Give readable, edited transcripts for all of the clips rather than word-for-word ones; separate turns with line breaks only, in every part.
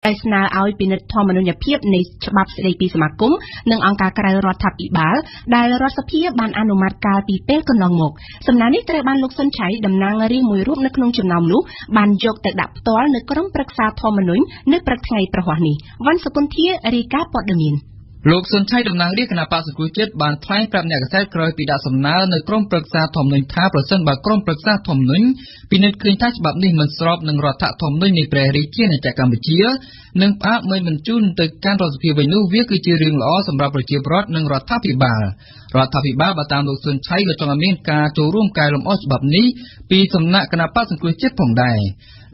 Ai sna ao pinit Thomanonya Piepในฉบับสดีปีสมาคมหนึ่งองค์การกระรัฐพิบาลได้รัฐสภาบานอนุมัติการปีเป้กันลองหมกสำนักนี้ตระบานลูกสนชัยดำนางเรียงมวยรูปนักนงจุนนำลูกบานยกแต่ดับตัวในกรมปรึกษาธอมนุนในประเทศประวัตินี้วันสกุลเทียริกาปอดมิน
ลูกสนชัยดำนางเรียกคณะปาสกุลเจ็ดบานคล้ายปรับเนี่ยกระแสกรอยปีดาสำนักในกรมปรึกษาธอมนุนท้าประเสริฐบากรมปรึกษาธอมนุนปีนึกคืนท้าฉบับนี้มันสอบหนึ่งรัฐธอมนุนในแปรริเกียในจากกัมพูชีหนึ่งพระเมื่อมันจุนตึกการรัฐสภาวินูเวียคือจีเรื่องล้อสำหรับประชาชนหนึ่งรัฐพิบาลตามลูกสนชัยกับจงอเมริกาโจร่วมกายลมอ้อฉบับนี้ปีสำนักคณะปาสกุลเจ็ดผ่องได้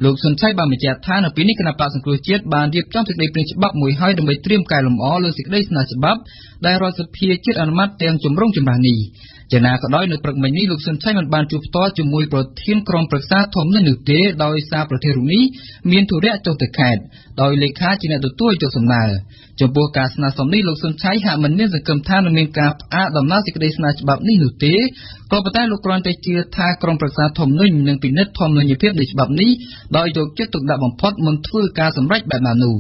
ลูกสนชัยบานมิจฉาท่านในปีนี้คณะปาสกุลเจ็ดบานเรียบจ้องสิกได้เป็นฉบับมวยให้ดำไปเตรียมกายลมอ้อหรือสิกได้สนาฉบับได้รัฐสภาเจ็ดอนุมัติเตียงจุ่มร่งจุ่มรานีจะนาก็ได้ในประเด็นนี้ลูกสนชัยมันบานจุดต่อจุ่มมวยโปรตีนกรมปรึกษาธอมนั่นหนึ่งเดียโดยซาประเทศรุ่นี้มีนทุเรียจงตะแคดโดยเลขาจีน่าตัวจงสำนาจงบัวกาสนาสมนี้ลูกสนชัยหามันเนี่ยสังคมท่านอเมริกาดำน้าสิกได้สนาฉบับนี้หนึ่งเดียก็ประเทศลูกกรอนไปเชื่อท่ากรมปรึกษาธอมนั่นหนึ่งปีนัดธอมนั่นยิ่งเพียบในฉบับนี้โดยโยกเจ็ดตุกดาบบังพอดมันทั่วการสำรัจแบบนานู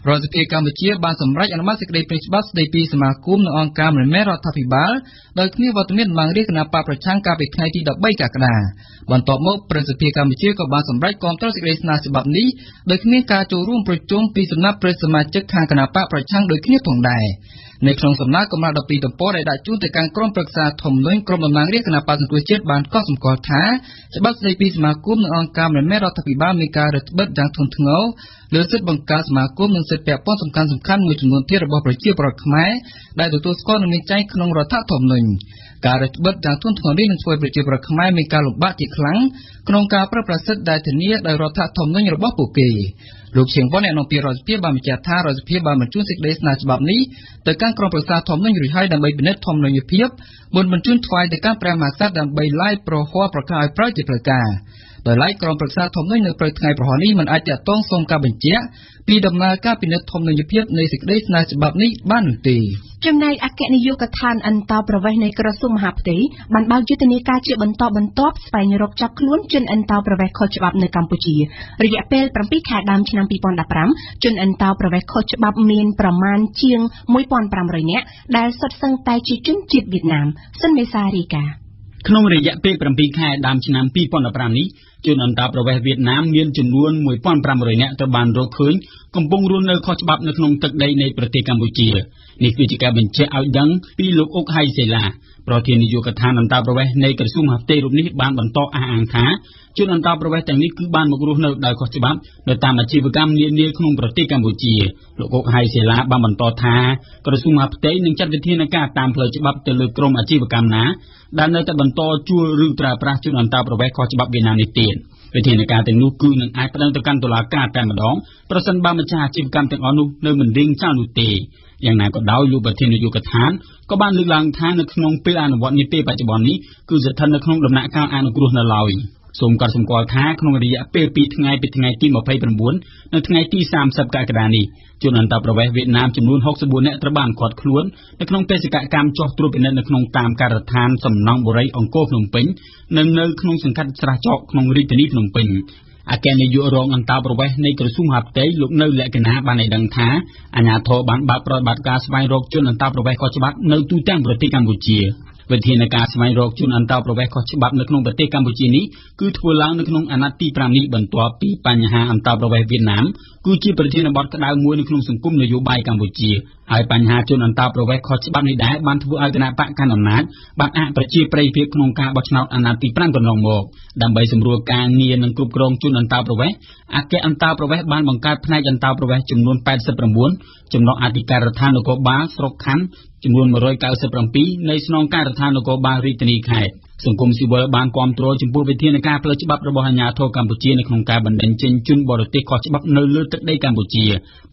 รอสเปียการไปเชื่อบานสำรัจอนุมัติสิกได้เป็นฉบับในปีสมาคมในองค์การแม่รัฐพิบาลโดยที่วัตถุมิตรบางเรียกคณะปาประชังการไปในที่ดอกใบกากระดาบรรทบมุกประสิทธิการไปเชื่อกับบานสำรัจกองทัพสิกได้สนาฉบับนี้โดยที่การโจร่วมประชุมปีสำนักประสมาชิกทางคณะปาประชังโดยที่ถ่วงได้ในครองสำนักกำลังดับปีดับโป้ได้จุนแต่การกรมปรึกษาถมล้วนกรมดำนางเรียกคณะปาสกุลเจ็ดบานก็สมกอท้าฉบับในปีสมาคมในองค์การแม่รัฐพิบาลมีการรัฐบัตรอย่างทนถึงเอาเลือดเส้นบังการสมาคมหนึ่งเศษแปะป้อนสำคัญมวยจำนวนที่ระบบประชีพประขมายได้ตัวสกอร์ในใจขนมรัฐถมหนึ่งการรัฐบัตรอย่างทนถึงเอาได้ในช่วยประชีพประขมายมีการหลบบ้าจีครั้งขนมการประสิทธิ์ได้ถึงนี้ได้รัฐถมหนึ่งระบบปุกเกลูกเชียงป้อนแนะนำปีรัฐพิบาลมีจ่าท่ารัฐพิบาลบรรจุสิกเดสนาฉบับนี้แต่การกรมปรึกษาถมนั่งอยู่ให้ดำใบเป็นเน็ตถมหน่วยเพียบบนบรรจุถวายแต่การแปลมาซัดดำใบไล่โปรหัวประกายพระจิตประกาโดยไล่กรมปรึกษาถมนั่งในประเทศไทยประหารนี้มันอาจจะต้องส่งการบัญชีปีดำนาการเป็นเน็ตถมหน่วยเพียบในสิกเดสนาฉบับนี้บ้านหนึ่งตี
จำนายอักเกนิยุกทานอันตาประเวในกระทรวงมหาดไทยบรรบางยุทธนิการเชื่อบรรทบสไปในรบจับคล้วนจนอันตาประเวขฉบับในกัมพูชีระยะเปลประปีขาดำชนปีปอนดับรำจนอันตาประเวขฉบับเมียนประมาณเชียงมวยปอนปรำเลยเนี่ยได้สดสังไตจีจุนจิตเวียดนามซึ่งเมซาริกา
ขนมระยะเปลประปีขาดำชนปีปอนดับรำนี้จนอันตาประเวเวียดนามเมียนจำนวนมวยปอนปรำเลยเนี่ยตะบานโรคืนกำปงรุนในขฉบับในขนมตึกใดในประเทศกัมพูชีนี่คือการบัญชีเอาดังปีลูกอกไฮเซลาประเทศนิยกทานอันตาประเวในกระทรวงมหาดไทยรูปนี้บานบรรโตอาอังคาจนอันตาประเวแต่งนี้คือบานมกรุในโดยขฉบับโดยตามอาชีพกรรมเนียขนมประเทศกัมพูชีลูกอกไฮเซลาบานบรรโตทากระทรวงมหาดไทยหนึ่งจัดวิธีในการตามเพลย์ฉบับจะเลือกกรมอาชีพกรรมนะด้านในแต่บรรโตช่วยรึตราประจนอันตาประเวขฉบับเวียดนามในเตียนวิธีในการแต่งนู้คือหนึ่งไอ้ประเด็นต่อการตุลาการแต่มาดองประสันบามัญชาอาชีพกรรมแต่งอนุในเหมือนดิ่งเจ้านุเตอย่างนั้นก็ดาวอยู่ประเทศนิยกทานก็บ้านลึกลังทานในขนมเปลือกอนุวัตในปีปัจจุบันนี้คือจะทันในขนมดำหนักการอนุกรุณลอยสมกับสมกอท้าขนมระยะเปปีทั้งไงเป็นทั้งไงที่มาไพ่ประบุนในทั้งไงที่30กรกฎาคมนี้จนอันตาประเวศเวียดนามจำนวน64เนี่ยตระบานขอดคล้วนในขนมเปสกกรรมจ่อตรูเป็นในขนมตามการทานสำนองบุไรองโก้ขนมเป็งในขนมสังกัดสระเจาะขนมริตนีขนมเป็งอาแกในยุโรปอันตาประเวศในกระทรวงมหาดไทยลุกเนื้อและกันหาบานในดังท้าอาญาโทบันบาปรบัตการสบายโรคจนอันตาประเวศขอฉบับในตู้แจ้งประเทศกัมพูชีวิธีในการสมัยโรคจุนอันตาประเวศขอฉบับในขนมประเทศกัมพูชีนี้คือทัวล้างในขนมอนัตติปราณีบรรทัดปีปัญหาอันตาประเวศเวียดนามคือจีประเทศนบอดกระดาวมวยในขนมสังคมนโยบายกัมพูชีไอปัญหาจุนอันตาประเวศขอฉบับในได้บรรทุกอัลตนาปะการอำนาจบางอาประชีประเพียขนมกาบชนาอนัตติปรางกนองโมกดำใบสำรวจการเงียนกรุบกรองจุนอันตาประเวศอาแกอันตาประเวศบานบังการพนัยอันตาประเวศจำนวน89จำนวนอธิการทานนกบาสรกขันจำนวน197ในสนองการทานนกบาริตนีไข่สังคมสิบวันบางความตรวจจมพูดไปที่ในการเปิดฉบับระบบหัญญาโทกัมพูชีในโครงการบันเดนเจนจุนบริติขอฉบับเนื้อเลือดได้กัมพูชี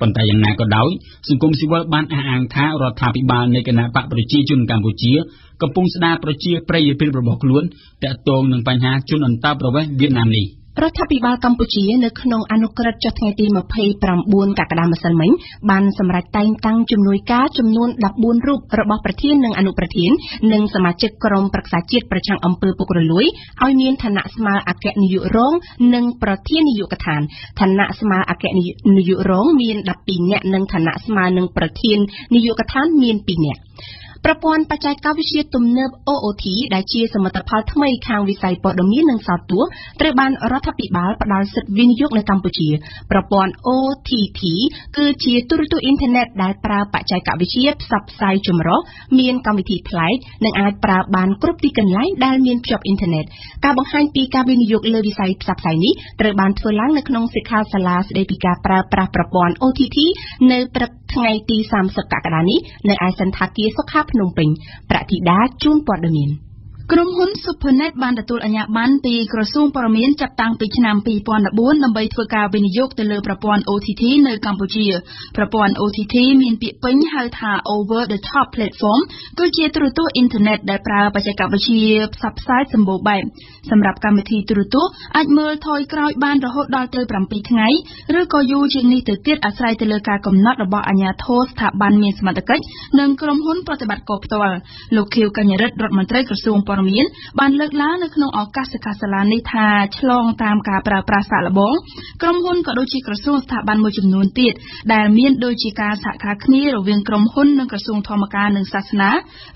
ปัญหาอย่างนั้นก็ได้สังคมสิบวันบางอ่างท้ารัฐพิบาลในคณะปะประชีจุนกัมพูชีกำปงสดาประชีประยุทธ์เป็นระบบล้วนแต่ตรงหนึ่งปัญหาจุนอันตาประเวศเวียดนามนี้
រដ្ឋាភិបាលកម្ពុជានៅក្នុងអនុក្រឹត្យចុះថ្ងៃទី29កក្កដាម្សិលមិញបានសម្រេចតែងតាំងជំនួយការចំនួន14រូបរបស់ប្រធាននិងអនុប្រធាននិងសមាជិកក្រុមប្រឹក្សាជាតិប្រឆាំងអំពើពុករលួយឲ្យមានឋានៈស្មើអគ្គនាយករងនិងប្រធាននាយកដ្ឋានឋានៈស្មើអគ្គនាយករងមាន12នាក់និងឋានៈស្មើនឹងប្រធាននាយកដ្ឋានមាន2នាក់ប្រព័ន្ធបច្ចេកវិទ្យាទំនើប OOT ដែលជាសមិទ្ធផលថ្មីខាងវិស័យព័ត៌មាននិងសោតទស្សន៍ត្រូវបានរដ្ឋាភិបាលផ្ដល់សិទ្ធិវិនិយោគនៅកម្ពុជាប្រព័ន្ធ OTT គឺជាទូរទស្សន៍អ៊ីនធឺណិតដែលប្រើបច្ចេកវិទ្យាផ្សព្វផ្សាយចម្រុះមានកម្មវិធីប្លែកនិងអាចប្រើបានគ្រប់ទីកន្លែងដែលមានភ្ជាប់អ៊ីនធឺណិតការបង្ហាញពីការវិនិយោគលើវិស័យផ្សព្វផ្សាយនេះត្រូវបានធ្វើឡើងនៅក្នុងសិក្ខាសាលាស្តីពីការប្រើប្រាស់ប្រព័ន្ធ OTT នៅព្រឹកថ្ងៃទី30កក្កដានេះនៅឯសន្តាគារសុខាភ្នំពេញប្រតិដាជូនព័ត៌មានក្រុមហ៊ុន Supernet បានទទួលអាជ្ញាប័ណ្ណពីក្រសួងព័ត៌មានចាប់តាំងពីឆ្នាំ2014ដើម្បីធ្វើការវិនិយោគទៅលើប្រព័ន្ធ OTT នៅកម្ពុជាប្រព័ន្ធ OTT មានពាក្យពេញហៅថា Over the Top Platform គឺជាទូរទស្សន៍អ៊ីនធឺណិតដែលប្រើបច្ចេកវិទ្យាផ្សព្វផ្សាយសម្បូរបែបសម្រាប់កម្មវិធីទូរទស្សន៍អាចមើលថយក្រោយបានរហូតដល់ទៅ7ថ្ងៃឬក៏យូរជាងនេះទៅទៀតអាស្រ័យទៅលើការកំណត់របស់អាជ្ញាធរស្ថាប័នមានសមត្ថកិច្ចនិងក្រុមហ៊ុនប្រតិបត្តិការផ្ទាល់លោកខៀវកញ្ញរិទ្ធរដ្ឋមន្ត្រីក្រសួងបានលើកឡើងនៅក្នុងឱកាសសិក្ខាសាលានេះថាឆ្លងតាមការប្រើប្រាស់សាកល្បងក្រុមហ៊ុនក៏ដូចជាក្រសួងស្ថាប័នមួយចំនួនទៀតដែលមានដូចជាការសហការគ្នារវាងក្រុមហ៊ុននិងក្រសួងធម្មការនិងសាសនា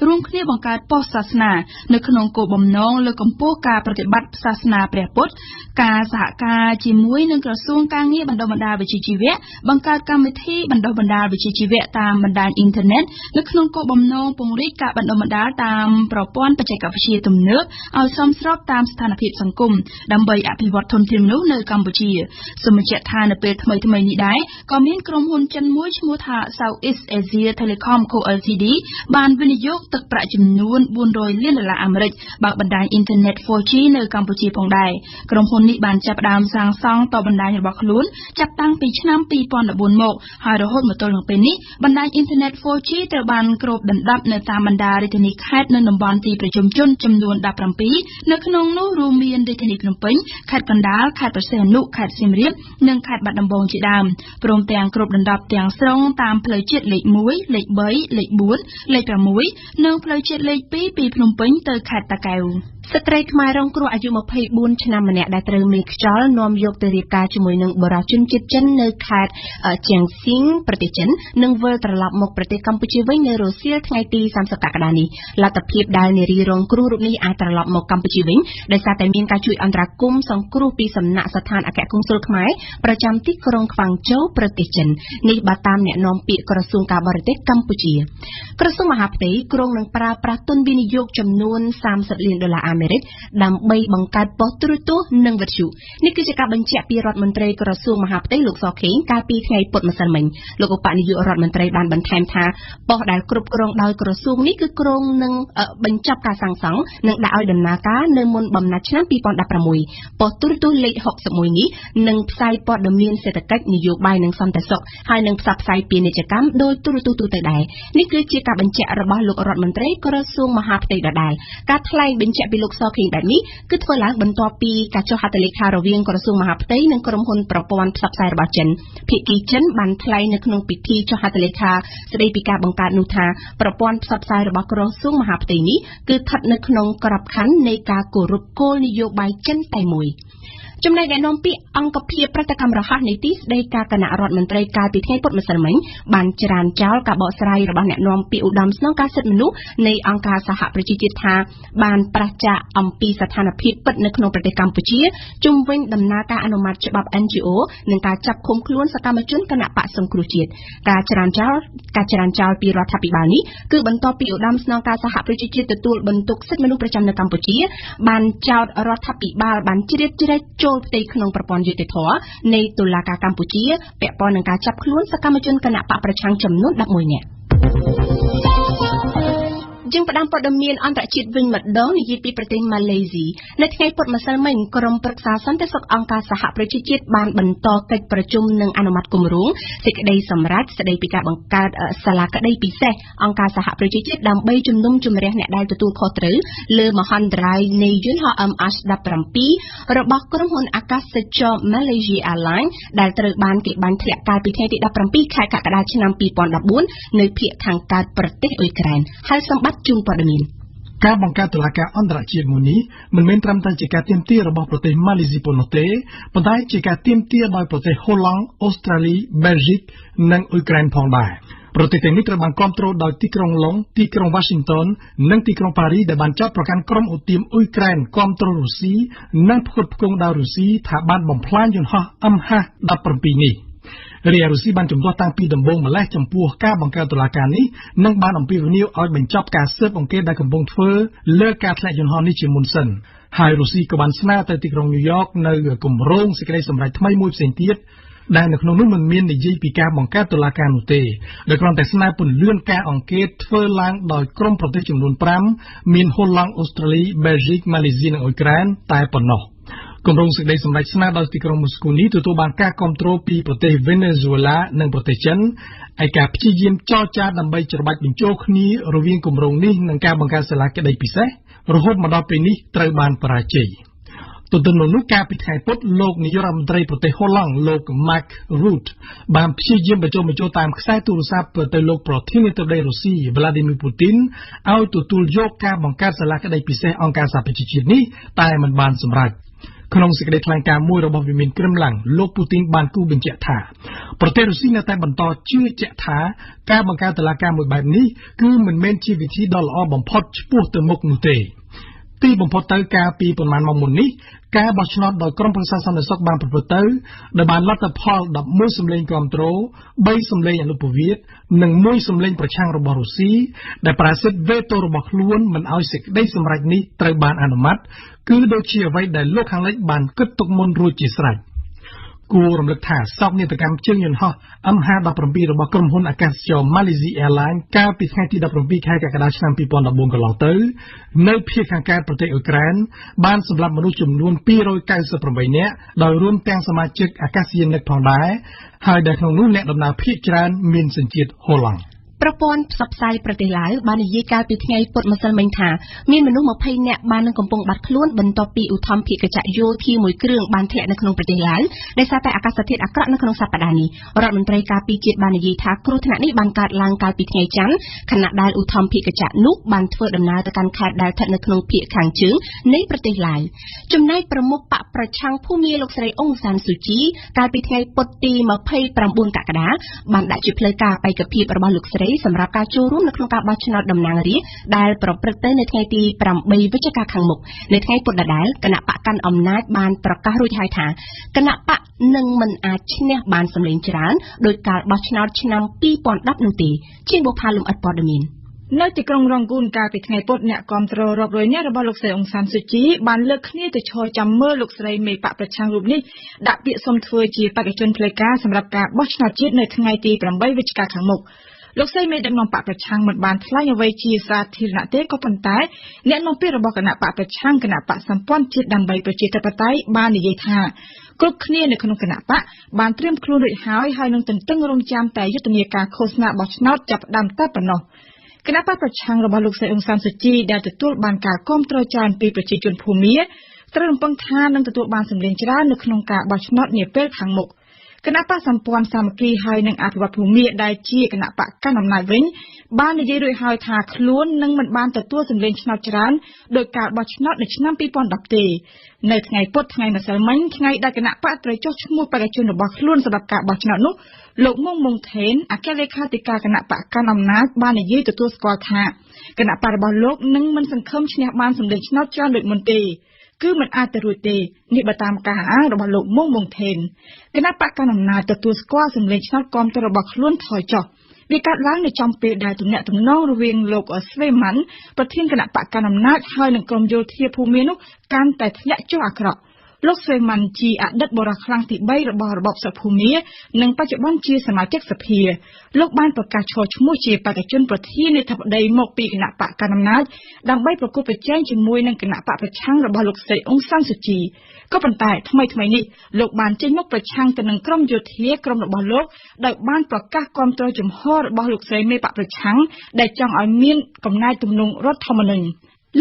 រួមគ្នាបង្កើតប៉ុស្តិ៍សាសនានៅក្នុងគោលបំណងលើកកម្ពស់ការប្រតិបត្តិសាសនាព្រះពុទ្ធការសហការជាមួយនឹងក្រសួងការងារបណ្ដុះបណ្ដាលវិជ្ជាជីវៈបង្កើតកម្មវិធីបណ្ដុះបណ្ដាលវិជ្ជាជីវៈតាមបណ្ដាញអ៊ីនធឺណិតនៅក្នុងគោលបំណងពង្រីកការបណ្ដុះបណ្ដាលតាមប្រព័ន្ធបច្ចេកវិទ្យាទំនើបឲ្យសមស្របតាមស្ថានភាពសង្គមដើម្បីអភិវឌ្ឍធនធានមនុស្សនៅកម្ពុជាសូមបញ្ជាក់ថានៅពេលថ្មីៗនេះដែរក៏មានក្រុមហ៊ុនចិនមួយឈ្មោះថា Southeast Asia Telecom Co Ltd បានវិនិយោគទឹកប្រាក់ចំនួន$400លានអាមេរិកបើកបណ្ដាញអ៊ីនធឺណិត 4G នៅកម្ពុជាផងដែរក្រុមហ៊ុននេះបានចាប់ផ្ដើមសាងសង់តបណ្ដាញរបស់ខ្លួនចាប់តាំងពីឆ្នាំ2014មកហើយរហូតមកទល់នឹងពេលនេះបណ្ដាញអ៊ីនធឺណិត 4G ត្រូវបានគ្របដណ្ដប់នៅតាមបណ្ដារាជធានីខេត្តនៅតំបន់ទីប្រជុំជនចំនួន17នៅក្នុងនោះរួមមានរាជធានីភ្នំពេញខេត្តកណ្ដាលខេត្តព្រះសីហនុខេត្តសៀមរាបនិងខេត្តបាត់ដំបងជាដើមព្រមទាំងគ្របដណ្ដប់ទាំងស្រុងតាមផ្លូវជាតិលេខ1លេខ3លេខ4លេខ6និងផ្លូវជាតិលេខ2ពីភ្នំពេញទៅខេត្តតាកែវស្ត្រីខ្មែររងគ្រោះអាយុ24ឆ្នាំម្នាក់ដែលត្រូវមេខ្យល់នាំយកទៅរៀបការជាមួយនឹងបរិយាជនជាតិចិននៅខេត្តជៀងស៊ីងប្រទេសចិននិងវិលត្រឡប់មកប្រទេសកម្ពុជាវិញនៅរសៀលថ្ងៃទី30កក្កដានេះលទ្ធភាពដែលនារីរងគ្រោះរូបនេះអាចត្រឡប់មកកម្ពុជាវិញដោយសារតែមានការជួយអន្តរាគមន៍សង្គ្រោះពីសំណាក់ស្ថានអគ្គកុងស៊ុលខ្មែរប្រចាំទីក្រុងខ្វាងជូប្រទេសចិននេះបើតាមអ្នកនាំពាក្យក្រសួងការបរទេសកម្ពុជាក្រសួងមហាផ្ទៃក្រុងនឹងប្រើប្រាស់ទុនវិនិយោគចំនួន$30លានអាមេរិកដើម្បីបង្កើតប៉ុស្តិ៍ទូរទស្សន៍និងវិទ្យុនេះគឺជាការបញ្ជាក់ពីរដ្ឋមន្ត្រីក្រសួងមហាផ្ទៃលោកសខេងកាលពីថ្ងៃពុធម្សិលមិញលោកឧបនាយករដ្ឋមន្ត្រីបានបន្ថែមថាប៉ុស្តិ៍ដែលគ្រប់គ្រងដោយក្រសួងនេះគឺក្រុងនឹងបញ្ចប់ការសាងសង់និងដាក់ឲ្យដំណើរការនៅមុនបំណាច់ឆ្នាំ2016ប៉ុស្តិ៍ទូរទស្សន៍លេខ61នេះនឹងផ្សាយព័ត៌មានសេដ្ឋកិច្ចនយោបាយនិងសន្តិសុខហើយនឹងផ្សព្វផ្សាយពាណិជ្ជកម្មដោយទូរទស្សន៍ទូទៅដែរនេះគឺជាការបញ្ជាក់របស់លោករដ្ឋមន្ត្រីក្រសួងមហាផ្ទៃដដែលការថ្លែងបញ្ជាក់ពីលោកសខេងបែបនេះគឺធ្វើឡើងបន្ទាប់ពីការចុះហត្ថលេខារវាងក្រសួងមហាផ្ទៃនិងក្រុមហ៊ុនប្រព័ន្ធផ្សព្វផ្សាយរបស់ចិនភាគីចិនបានថ្លែងនៅក្នុងពិធីចុះហត្ថលេខាស្តីពីការបង្កើតនោះថាប្រព័ន្ធផ្សព្វផ្សាយរបស់ក្រសួងមហាផ្ទៃនេះគឺស្ថិតនៅក្នុងក្របខ័ណ្ឌនៃការគោរពគោលនយោបាយចិនតែមួយចំណែកអ្នកនាំពាក្យអង្គភាពប្រតិកម្មរហ័សនៃទីស្តីការគណៈរដ្ឋមន្ត្រីកាលពីថ្ងៃពុធម្សិលមិញបានច្រានចោលការបកស្រាយរបស់អ្នកនាំពាក្យឧត្តមស្នងការសិទ្ធិមនុស្សនៃអង្គការសហប្រជាជាតិថាបានប្រឆាំងអំពីស្ថានភាពពិតនៅក្នុងប្រទេសកម្ពុជាជុំវិញដំណើរការអនុម័តច្បាប់ NGO និងការចាប់ឃុំខ្លួនសកម្មជនគណៈបកសង្គ្រោះជាតិការច្រានចោលពីរដ្ឋាភិបាលនេះគឺបន្ទាប់ពីឧត្តមស្នងការសហប្រជាជាតិទទួលបន្ទុកសិទ្ធិមនុស្សប្រចាំនៅកម្ពុជាបានចោទរដ្ឋាភិបាលបានជ្រៀតជ្រែកចូលផ្ទៃក្នុងប្រព័ន្ធយុតិធធម៌នៃតុលាការកម្ពុជាពាក់ព័ន្ធនឹងការចាប់ខ្លួនសកម្មជនគណៈបកប្រឆាំងចំនួន11នាក់ យើងផ្ដាំព័ត៌មានអន្តរជាតិវិញម្ដងនិយាយពីប្រទេសម៉ាឡេស៊ីនៅថ្ងៃពុធម្សិលមិញក្រុមប្រឹក្សាសន្តិសុខអង្គការសហប្រជាជាតិបានបន្តកិច្ចប្រជុំនិងអនុម័តគម្រោងសេចក្តីសម្រេចស្តីពីការបង្កើតសាលាក្តីពិសេសអង្គការសហប្រជាជាតិដើម្បីជំនុំជម្រះអ្នកដែលទទួលខុសត្រូវលើមហន្តរាយនៃយន្តហោះ MH17 របស់ក្រុមហ៊ុនអាកាសចរ Malaysia Airlines ដែលត្រូវបានគេបាញ់ធ្លាក់កាលពីថ្ងៃទី17ខែកក្កដាឆ្នាំ2014នៅភាគខាងកើតប្រទេសអ៊ុយក្រែនហើយសម្បត្តិជូនព័ត៌មាន
ការបង្កើតតុលាការអន្តរជាតិមួយនេះមិនមែនត្រឹមតែជាការទាមទាររបស់ប្រទេសម៉ាឡេស៊ីប៉ុណ្ណោះទេប៉ុន្តែជាការទាមទារដោយប្រទេសហូឡង់អូស្ត្រាលីបែលហ្សិកនិងអ៊ុយក្រែនផងដែរប្រទេសទាំងនេះត្រូវបានគាំទ្រដោយទីក្រុងឡុងទីក្រុង Washington និងទីក្រុងប៉ារីសដែលបានចោទប្រកាន់ក្រុមឧទាមអ៊ុយក្រែនគាំទ្ររុស្ស៊ីនិងផ្គត់ផ្គង់ដោយរុស្ស៊ីថាបានបំផ្លាញយន្តហោះ MH17 នេះរាជរុស្ស៊ីបានជំទាស់តាំងពីដំបូងម្លេះចំពោះការបង្កើតតុលាការនេះនិងបានអំពាវនាវឲ្យបញ្ចប់ការស៊ើបអង្កេតដែលកំពុងធ្វើលើការធ្លាក់យន្តហោះនេះជាមុនសិនហើយរុស្ស៊ីក៏បានស្នើទៅទីក្រុងញូវយ៉កនៅគម្រោងសេចក្តីសម្រេចថ្មីមួយផ្សេងទៀតដែលនៅក្នុងនោះមិនមាននិយាយពីការបង្កើតតុលាការនោះទេដោយគ្រាន់តែស្នើពន្យាការអង្កេតធ្វើឡើងដោយក្រុមប្រទេសចំនួន5មានហូឡង់អូស្ត្រាលីបែលហ្សិកម៉ាឡេស៊ីនិងអ៊ុយក្រែនតែប៉ុណ្ណោះគម្រោងសេចក្តីសម្រេចស្នើដោយទីក្រុងមូស្គូនេះទទួលបានការគាំទ្រពីប្រទេសវេណេស៊ុយឡានិងប្រទេសចិនហើយការព្យាយាមចរចាដើម្បីច្របាច់បញ្ចូលគ្នារវាងគម្រោងនេះនិងការបង្កើតសាលាក្តីពិសេសរហូតមកដល់ពេលនេះត្រូវបានបរាជ័យទន្ទឹមនឹងនោះការពីថ្ងៃពុធលោកនាយករដ្ឋមន្ត្រីប្រទេសហូឡង់លោក Mark Rutte បានព្យាយាមបញ្ចូលតាមខ្សែទូរស័ព្ទទៅលោកប្រធានាធិបតីរុស្ស៊ី Vladimir Putin ឲ្យទទួលយកការបង្កើតសាលាក្តីពិសេសអង្គការសហប្រជាជាតិនេះតែមិនបានសម្រេចក្នុងសេចក្តីថ្លែងការណ៍មួយរបស់វិមានក្រឹមឡាំងលោកពូទីនបានគូបញ្ជាក់ថាប្រទេសរុស្ស៊ីនៅតែបន្តជឿជាក់ថាការបង្កើតតុលាការមួយបែបនេះគឺមិនមែនជាវិធីដ៏ល្អបំផុតឆ្ពោះទៅមុខនោះទេទីបំផុតទៅកាលពីប្រមាណម៉ោងមុននេះការបោះឆ្នោតដោយក្រុមប្រឹក្សាសន្តិសុខបានប្រព្រឹត្តទៅដោយបានលទ្ធផល11សម្លេងគាំទ្រ3សម្លេងអនុប្រវត្តិនិង1សម្លេងប្រឆាំងរបស់រុស្ស៊ីដែលប្រាសិទ្ធវេតូរបស់ខ្លួនមិនឲ្យសេចក្តីសម្រេចនេះត្រូវបានអនុម័តគឺដូចជាអ្វីដែលលោកខាងលិចបានគិតទុកមុនរួចជាស្រេចគួររំលឹកថាសោកនាដកម្មជើងយន្តហោះ MH17 របស់ក្រុមហ៊ុនអាកាសចរ Malaysia Airlines កាលពីថ្ងៃទី17ខែកក្កដាឆ្នាំ2014កន្លងទៅនៅភាគខាងកើតប្រទេសអ៊ុយក្រែនបានសម្លាប់មនុស្សចំនួន298នាក់ដោយរួមទាំងសមាជិកអាកាសយានិកផងដែរហើយដែលក្នុងនោះអ្នកដំណើរភាគច្រើនមានសញ្ជាតិហូឡង់
ប្រព័ន្ធផ្សព្វផ្សាយប្រទេសឡាវបាននិយាយកាលពីថ្ងៃពុធម្សិលមិញថាមានមនុស្ស20នាក់បាននឹងកំពុងបាត់ខ្លួនបន្ទាប់ពីឧទ្ធម្ភាគចក្រយោធាមួយគ្រឿងបានធ្លាក់នៅក្នុងប្រទេសឡាវដោយសារតែអាកាសធាតុអាក្រក់នៅក្នុងសប្តាហ៍នេះរដ្ឋមន្ត្រីការពារជាតិបាននិយាយថាគ្រោះថ្នាក់នេះបានកើតឡើងកាលពីថ្ងៃច័ន្ទខណៈដែលឧទ្ធម្ភាគចក្រនោះបានធ្វើដំណើរទៅកាន់ខេត្តដែលស្ថិតនៅក្នុងភាគខាងជើងនៃប្រទេសឡាវចំណែកប្រមុខបកប្រឆាំងភូមាលោកស្រីអ៊ុងសានស៊ូជីកាលពីថ្ងៃពុធទី29កក្កដាបានដាក់ជាផ្លូវការឯកភាពរបស់លោកស្រីសម្រាប់ការចូលរួមនៅក្នុងការបោះឆ្នោតតំណាងរាស្ត្រដែលប្រព្រឹត្តទៅនៅថ្ងៃទី8វិច្ឆិកាខាងមុខនៅថ្ងៃពុធដដែលគណៈបកកាន់អំណាចបានប្រកាសរួចហើយថាគណៈបកនឹងមិនអាចឈ្នះបានសម្លេងច្រើនដោយការបោះឆ្នោតឆ្នាំ2010នោះទេជាបុផាលំអិតព័ត៌មាន
នៅទីក្រុងរងគូនកាលពីថ្ងៃពុធអ្នកគាំទ្ររាប់រយនាក់របស់លោកស្រីអ៊ុងសានស៊ូជីបានលើកគ្នាទៅឈរចាំមើលលោកស្រីមេបកប្រឆាំងរូបនេះដាក់ពាក្យសុំធ្វើជាបេក្ខជនផ្លូវការសម្រាប់ការបោះឆ្នោតជាតិនៅថ្ងៃទី8វិច្ឆិកាខាងមុខលោកស្រីមេដឹកនាំបកប្រឆាំងមិនបានថ្លែងអ្វីជាសាធារណៈទេក៏ប៉ុន្តែអ្នកនាំពាក្យរបស់គណៈបកប្រឆាំងគណៈបកសម្ព័ន្ធជាតិដើម្បីប្រជាធិបតេយ្យបាននិយាយថាគ្រប់គ្នានៅក្នុងគណៈបកបានត្រៀមខ្លួនរួចហើយនឹងទន្ទឹងរង់ចាំតែយុទ្ធនាការឃោសនាបោះឆ្នោតចាប់ផ្ដើមតែប៉ុណ្ណោះគណៈបកប្រឆាំងរបស់លោកស្រីអ៊ុងសានស៊ូជីដែលទទួលបានការគាំទ្រច្រើនពីប្រជាជនភូមាត្រូវរំពឹងថានឹងទទួលបានសម្លេងច្រើននៅក្នុងការបោះឆ្នោតនាពេលខាងមុខគណៈបកសម្ព័ន្ធសាមគ្គីហើយនឹងអភិវឌ្ឍភូមាដែលជាគណៈបកកាន់អំណាចវិញបាននិយាយរួចហើយថាខ្លួននឹងមិនបានទទួលសម្លេងឆ្នោតច្រើនដោយការបោះឆ្នោតនៅឆ្នាំ2010ទេនៅថ្ងៃពុធថ្ងៃម្សិលមិញថ្ងៃដែលគណៈបកត្រូវចុះឈ្មោះបេក្ខជនរបស់ខ្លួនសម្រាប់ការបោះឆ្នោតនោះលោកមុងថេនអគ្គលេខាធិការគណៈបកកាន់អំណាចបាននិយាយទទួលស្គាល់ថាគណៈបករបស់លោកនឹងមិនសង្ឃឹមឈ្នះបានសម្លេងឆ្នោតច្រើនដូចមុនទេគឺមិនអាចទៅរួចទេនេះបើតាមការអះអាងរបស់លោកមុងថេនគណៈបកកណ្ដាលអំណាចទទួលស្គាល់សម្លេងឆ្នោតគាំទ្ររបស់ខ្លួនថយចុះវាកើតឡើងនៅចំពេលដែលទំនាក់ទំនងរវាងលោកស្វេម៉ាន់ប្រធានគណៈបកកណ្ដាលអំណាចហើយនឹងក្រុមយោធាភូមានោះកាន់តែធ្លាក់ចុះអាក្រក់ លោកស្រីម៉ាន់ជីអតីតបរិខ្លាំងទី3របស់របបសភូមានិងបច្ចុប្បន្នជាសមាជិកសភាលោកបានប្រកាសឈរឈ្មោះជាបេក្ខជនប្រធានាធិបតីមកពីគណៈបកកណ្ដាលអំណាចដើម្បីប្រគល់ប្រជែងជាមួយនឹងគណៈបកប្រឆាំងរបស់លោកស្រីអ៊ុងសានស៊ូជីក៏ប៉ុន្តែថ្មីនេះលោកបានចេញមុខប្រឆាំងទៅនឹងក្រុមយោធាក្រុមរបស់លោកដោយបានប្រកាសគាំទ្រជំហររបស់លោកស្រីមេបកប្រឆាំងដែលចង់ឲ្យមានកំណែទម្រង់រដ្ឋធម្មនុញ្ញ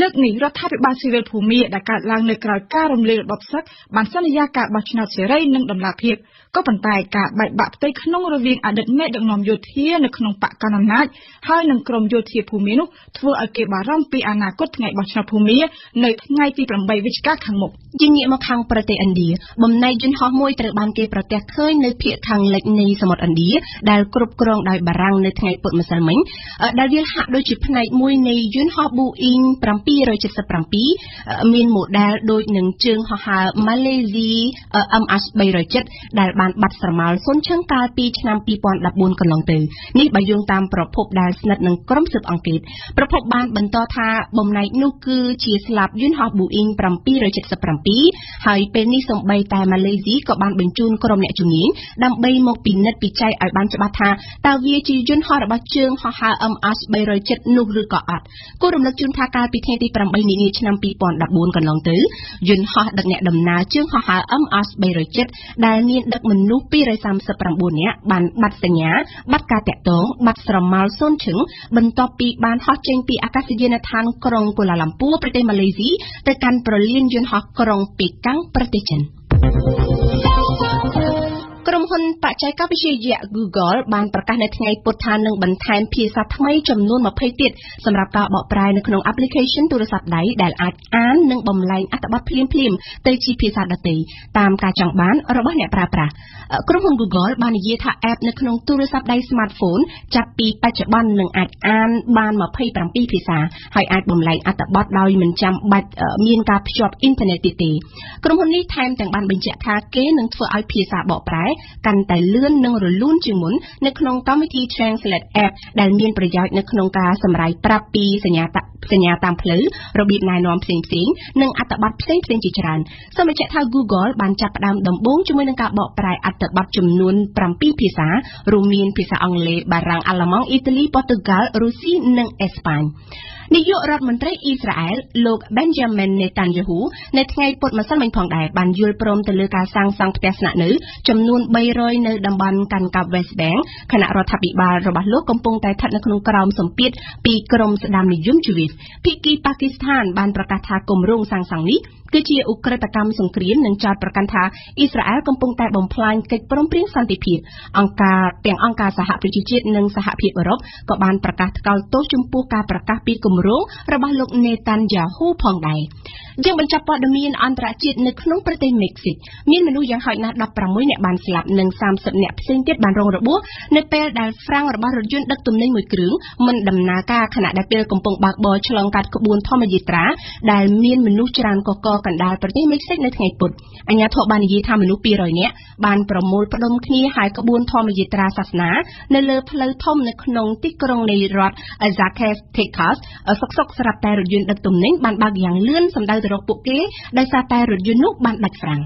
លើកនេះរដ្ឋាភិបាលស៊ីវិលភូមាដែលកើតឡើងនៅក្រៅការរំលាយរបបសឹកបានសន្យាការបោះឆ្នោតសេរីនិងតម្លាភាពក៏ប៉ុន្តែការបែកបាក់ផ្ទៃក្នុងរវាងអតីតមេដឹកនាំយោធានៅក្នុងបកកណ្ដាលអំណាចហើយនិងក្រុមយោធាភូមានោះធ្វើឲ្យគេបារម្ភពីអនាគតថ្ងៃបោះឆ្នោតភូមានៅថ្ងៃទី8វិច្ឆិកាខាងមុខ
យើងងាកមកខាងប្រទេសឥណ្ឌាបំណែកយន្តហោះមួយត្រូវបានគេប្រទះឃើញនៅភាគខាងលិចនៃសមុទ្រឥណ្ឌាដែលគ្រប់គ្រងដោយបារាំងនៅថ្ងៃពុធម្សិលមិញដែលវាហាក់ដូចជាផ្នែកមួយនៃយន្តហោះ Boeing 777 មាន model ដូចនឹងជើងហោះហើរ Malaysia MH370 ដែលបានបាត់ស្រមោលសុនឈឹងកាលពីឆ្នាំ2014កន្លងទៅនេះបើយោងតាមប្រភពដែលស្និទ្ធនឹងក្រុមស៊ើបអង្កេតប្រភពបានបន្តថាបំណែកនោះគឺជាស្លាបយន្តហោះ Boeing 777ហើយពេលនេះសូម្បីតែម៉ាឡេស៊ីក៏បានបញ្ជូនក្រុមអ្នកជំនាញដើម្បីមកពិនិត្យពិច័យឲ្យបានច្បាស់ថាតើវាជាយន្តហោះរបស់ជើងហោះហើរ MH370 នោះឬក៏អត់គួររំលឹកជូនថាកាលពីថ្ងៃទី8មីនាឆ្នាំ2014កន្លងទៅយន្តហោះដឹកអ្នកដំណើរជើងហោះហើរ MH370 ដែលមានដឹកមនុស្ស239នាក់បានបាត់សញ្ញាបាត់ការតាក់ទងបាត់ស្រមោលសូនឈឹងបន្ទាប់ពីបានហោះចេញពីអាកាសយានដ្ឋានក្រុងកូឡាឡាំពួរប្រទេសម៉ាឡេស៊ីទៅកាន់ប្រលានយន្តហោះក្រុងប៉េកាំងប្រទេសចិនក្រុមហ៊ុនបច្ចេកវិទ្យាយៈ Google បានប្រកាសនៅថ្ងៃពុធថានឹងបន្ថែមភាសាថ្មីចំនួន20ទៀតសម្រាប់ការបកប្រែនៅក្នុង application ទូរស័ព្ទដៃដែលអាចអាននិងបំលែងអត្ថបទភ្លាមៗទៅជាភាសាដទៃតាមការចង់បានរបស់អ្នកប្រើប្រាស់ក្រុមហ៊ុន Google បាននិយាយថា app នៅក្នុងទូរស័ព្ទដៃ smartphone ចាប់ពីបច្ចុប្បន្ននឹងអាចអានបាន27ភាសាហើយអាចបំលែងអត្ថបទដោយមិនចាំបាច់មានការភ្ជាប់អ៊ីនធឺណិតទេក្រុមហ៊ុននេះថែមទាំងបានបញ្ជាក់ថាគេនឹងធ្វើឲ្យភាសាបកប្រែកាន់តែលឿននិងរលូនជាងមុននៅក្នុងកម្មវិធី Translate App ដែលមានប្រយោជន៍នៅក្នុងការសម្រាយប្រាប់ពីសញ្ញាតាមផ្លូវរបៀបណែនាំផ្សេងៗនិងអត្ថបទផ្សេងៗជាច្រើនសូមបញ្ជាក់ថា Google បានចាប់ផ្ដើមដំបូងជាមួយនឹងការបកប្រែអត្ថបទចំនួន7ភាសារួមមានភាសាអង់គ្លេសបារាំងអាល្លឺម៉ង់អ៊ីតាលីប៉ូទុយហ្គាល់រុស្ស៊ីនិងអេស្ប៉ាញនាយករដ្ឋមន្ត្រីអ៊ីស្រាអែលលោក Benjamin Netanyahu នៅថ្ងៃពុធម្សិលមិញផងដែរបានយល់ព្រមទៅលើការសាងសង់ផ្ទះស្នាក់នៅចំនួន300នៅតំបន់កាន់កាប់ West Bank គណៈរដ្ឋាភិបាលរបស់លោកកំពុងតែស្ថិតនៅក្នុងក្រោមសម្ពាធពីក្រុមស្ដាមនិយមជីវិតភាគីប៉ាគីស្ថានបានប្រកាសថាគម្រោងសាងសង់នេះគឺជាឧក្រិដ្ឋកម្មសង្គ្រាមនិងចោទប្រកាន់ថាអ៊ីស្រាអែលកំពុងតែបំផ្លាញកិច្ចព្រមព្រៀងសន្តិភាពអង្គការសហប្រជាជាតិនិងសហភាពអឺរ៉ុបក៏បានប្រកាសថ្កោលទោសចំពោះការប្រកាសពីគម្រោងរបស់លោក Netanyahu ផងដែរយើងបញ្ចប់ព័ត៌មានអន្តរជាតិនៅក្នុងប្រទេសមិចស៊ីកមានមនុស្សយ៉ាងហោចណាស់16នាក់បានស្លាប់និង30នាក់ផ្សេងទៀតបានរងរបួសនៅពេលដែលហ្វ្រាំងរបស់រថយន្តដឹកទំនិញមួយគ្រឿងមិនដំណើរការខណៈដែលពេលកំពុងបើកបរឆ្លងកាត់ក្បួនធម្មយាត្រាដែលមានមនុស្សច្រើនកកកកណ្ដាលប្រទេសមិចស៊ីកនៅថ្ងៃពុធអាជ្ញាធរបាននិយាយថាមនុស្ស200នាក់បានប្រមូលផ្ដុំគ្នាហើយក្បួនធម្មយាត្រាសាសនានៅលើផ្លូវធំនៅក្នុងទីក្រុងនៃរដ្ឋ Zacatecas សុកស្រាប់តែរថយន្តដឹកទំនិញបានបើកយ៉ាងលឿនសម្ដៅទៅរកពួកគេដោយសារតែរថយន្តនោះបានដាច់ហ្វ្រាំង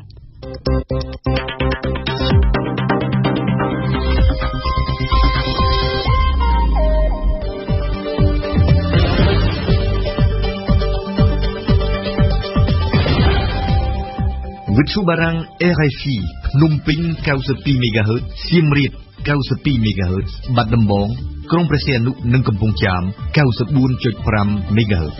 វិទ្យុបារាំង RFI ភ្នំពេញ92 MHz សៀមរាប92 MHz បាត់ដំបងក្រុងព្រះសីហនុនិងកំពង់ចាម 94.5 MHz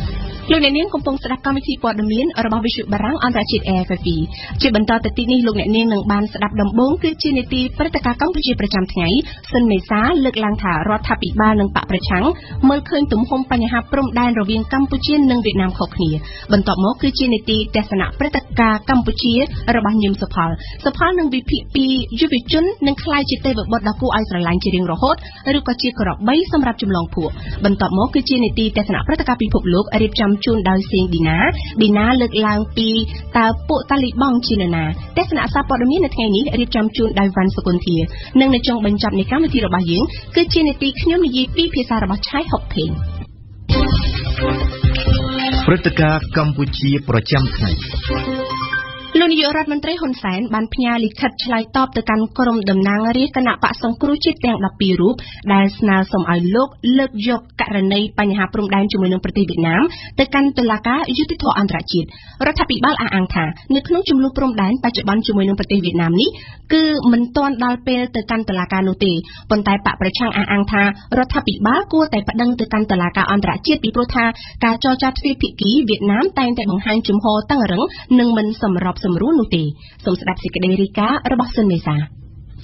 លោកអ្នកនាងកំពុងស្ដាប់កម្មវិធីព័ត៌មានរបស់វិទ្យុបារាំងអន្តរជាតិ RFI ជាបន្តទៅទីនេះលោកអ្នកនាងនឹងបានស្ដាប់ដំបូងគឺជានីតិព្រឹត្តិការណ៍កម្ពុជាប្រចាំថ្ងៃសិនមេសាលើកឡើងថារដ្ឋាភិបាលនិងបកប្រឆាំងមើលឃើញទំហំបញ្ហាព្រំដែនរវាងកម្ពុជានិងវៀតណាមខុសគ្នាបន្ទាប់មកគឺជានីតិទស្សនៈព្រឹត្តិការណ៍កម្ពុជារបស់ញឹមសុផលនឹងវិភាគពីយុវជននឹងក្លាយជាទេវបុត្រដ៏គួរឲ្យស្រឡាញ់ជារៀងរហូតឬក៏ជាក្របីសម្រាប់ចម្លងភក់បន្ទាប់មកគឺជានីតិទស្សនៈព្រឹត្តិការណ៍ពិភពលោករៀបចំជូនដោយសេងឌីណាលើកឡើងពីតើពួកតាលីបង់ជានរណាទស្សនៈសារព័ត៌មាននៅថ្ងៃនេះរៀបចំជូនដោយវ៉ាន់សុគន្ធានិងនៅចុងបញ្ចប់នៃកម្មវិធីរបស់យើងគឺជានីតិខ្ញុំនិយាយពីភាសារបស់ឆៃហុកភេងព្រឹត្តិការណ៍កម្ពុជាប្រចាំថ្ងៃ លោកនាយករដ្ឋមន្ត្រីហ៊ុនសែនបានផ្ញើលិខិតឆ្លើយតបទៅកាន់ក្រុមតំណាងរាស្ត្រគណៈបក្សសង្គ្រោះជាតិទាំង12រូបដែលស្នើសុំឲ្យលោកលើកយកករណីបញ្ហាព្រំដែនជាមួយនឹងប្រទេសវៀតណាមទៅកាន់តុលាការយុត្តិធម៌អន្តរជាតិរដ្ឋាភិបាលអះអាងថានៅក្នុងចំនួនព្រំដែនបច្ចុប្បន្នជាមួយនឹងប្រទេសវៀតណាមនេះគឺមិនទាន់ដល់ពេលទៅកាន់តុលាការនោះទេប៉ុន្តែបកប្រឆាំងអះអាងថារដ្ឋាភិបាលគួរតែប្តឹងទៅកាន់តុលាការអន្តរជាតិពីព្រោះថាការចរចាទ្វេភាគីវៀតណាមតែងតែបង្ហាញជំហរតឹងរ៉ឹងនិងមិនសម្របសម្រួលនោះទេសូមស្ដាប់សេចក្តីរាយការណ៍របស់ស៊ុនមេសា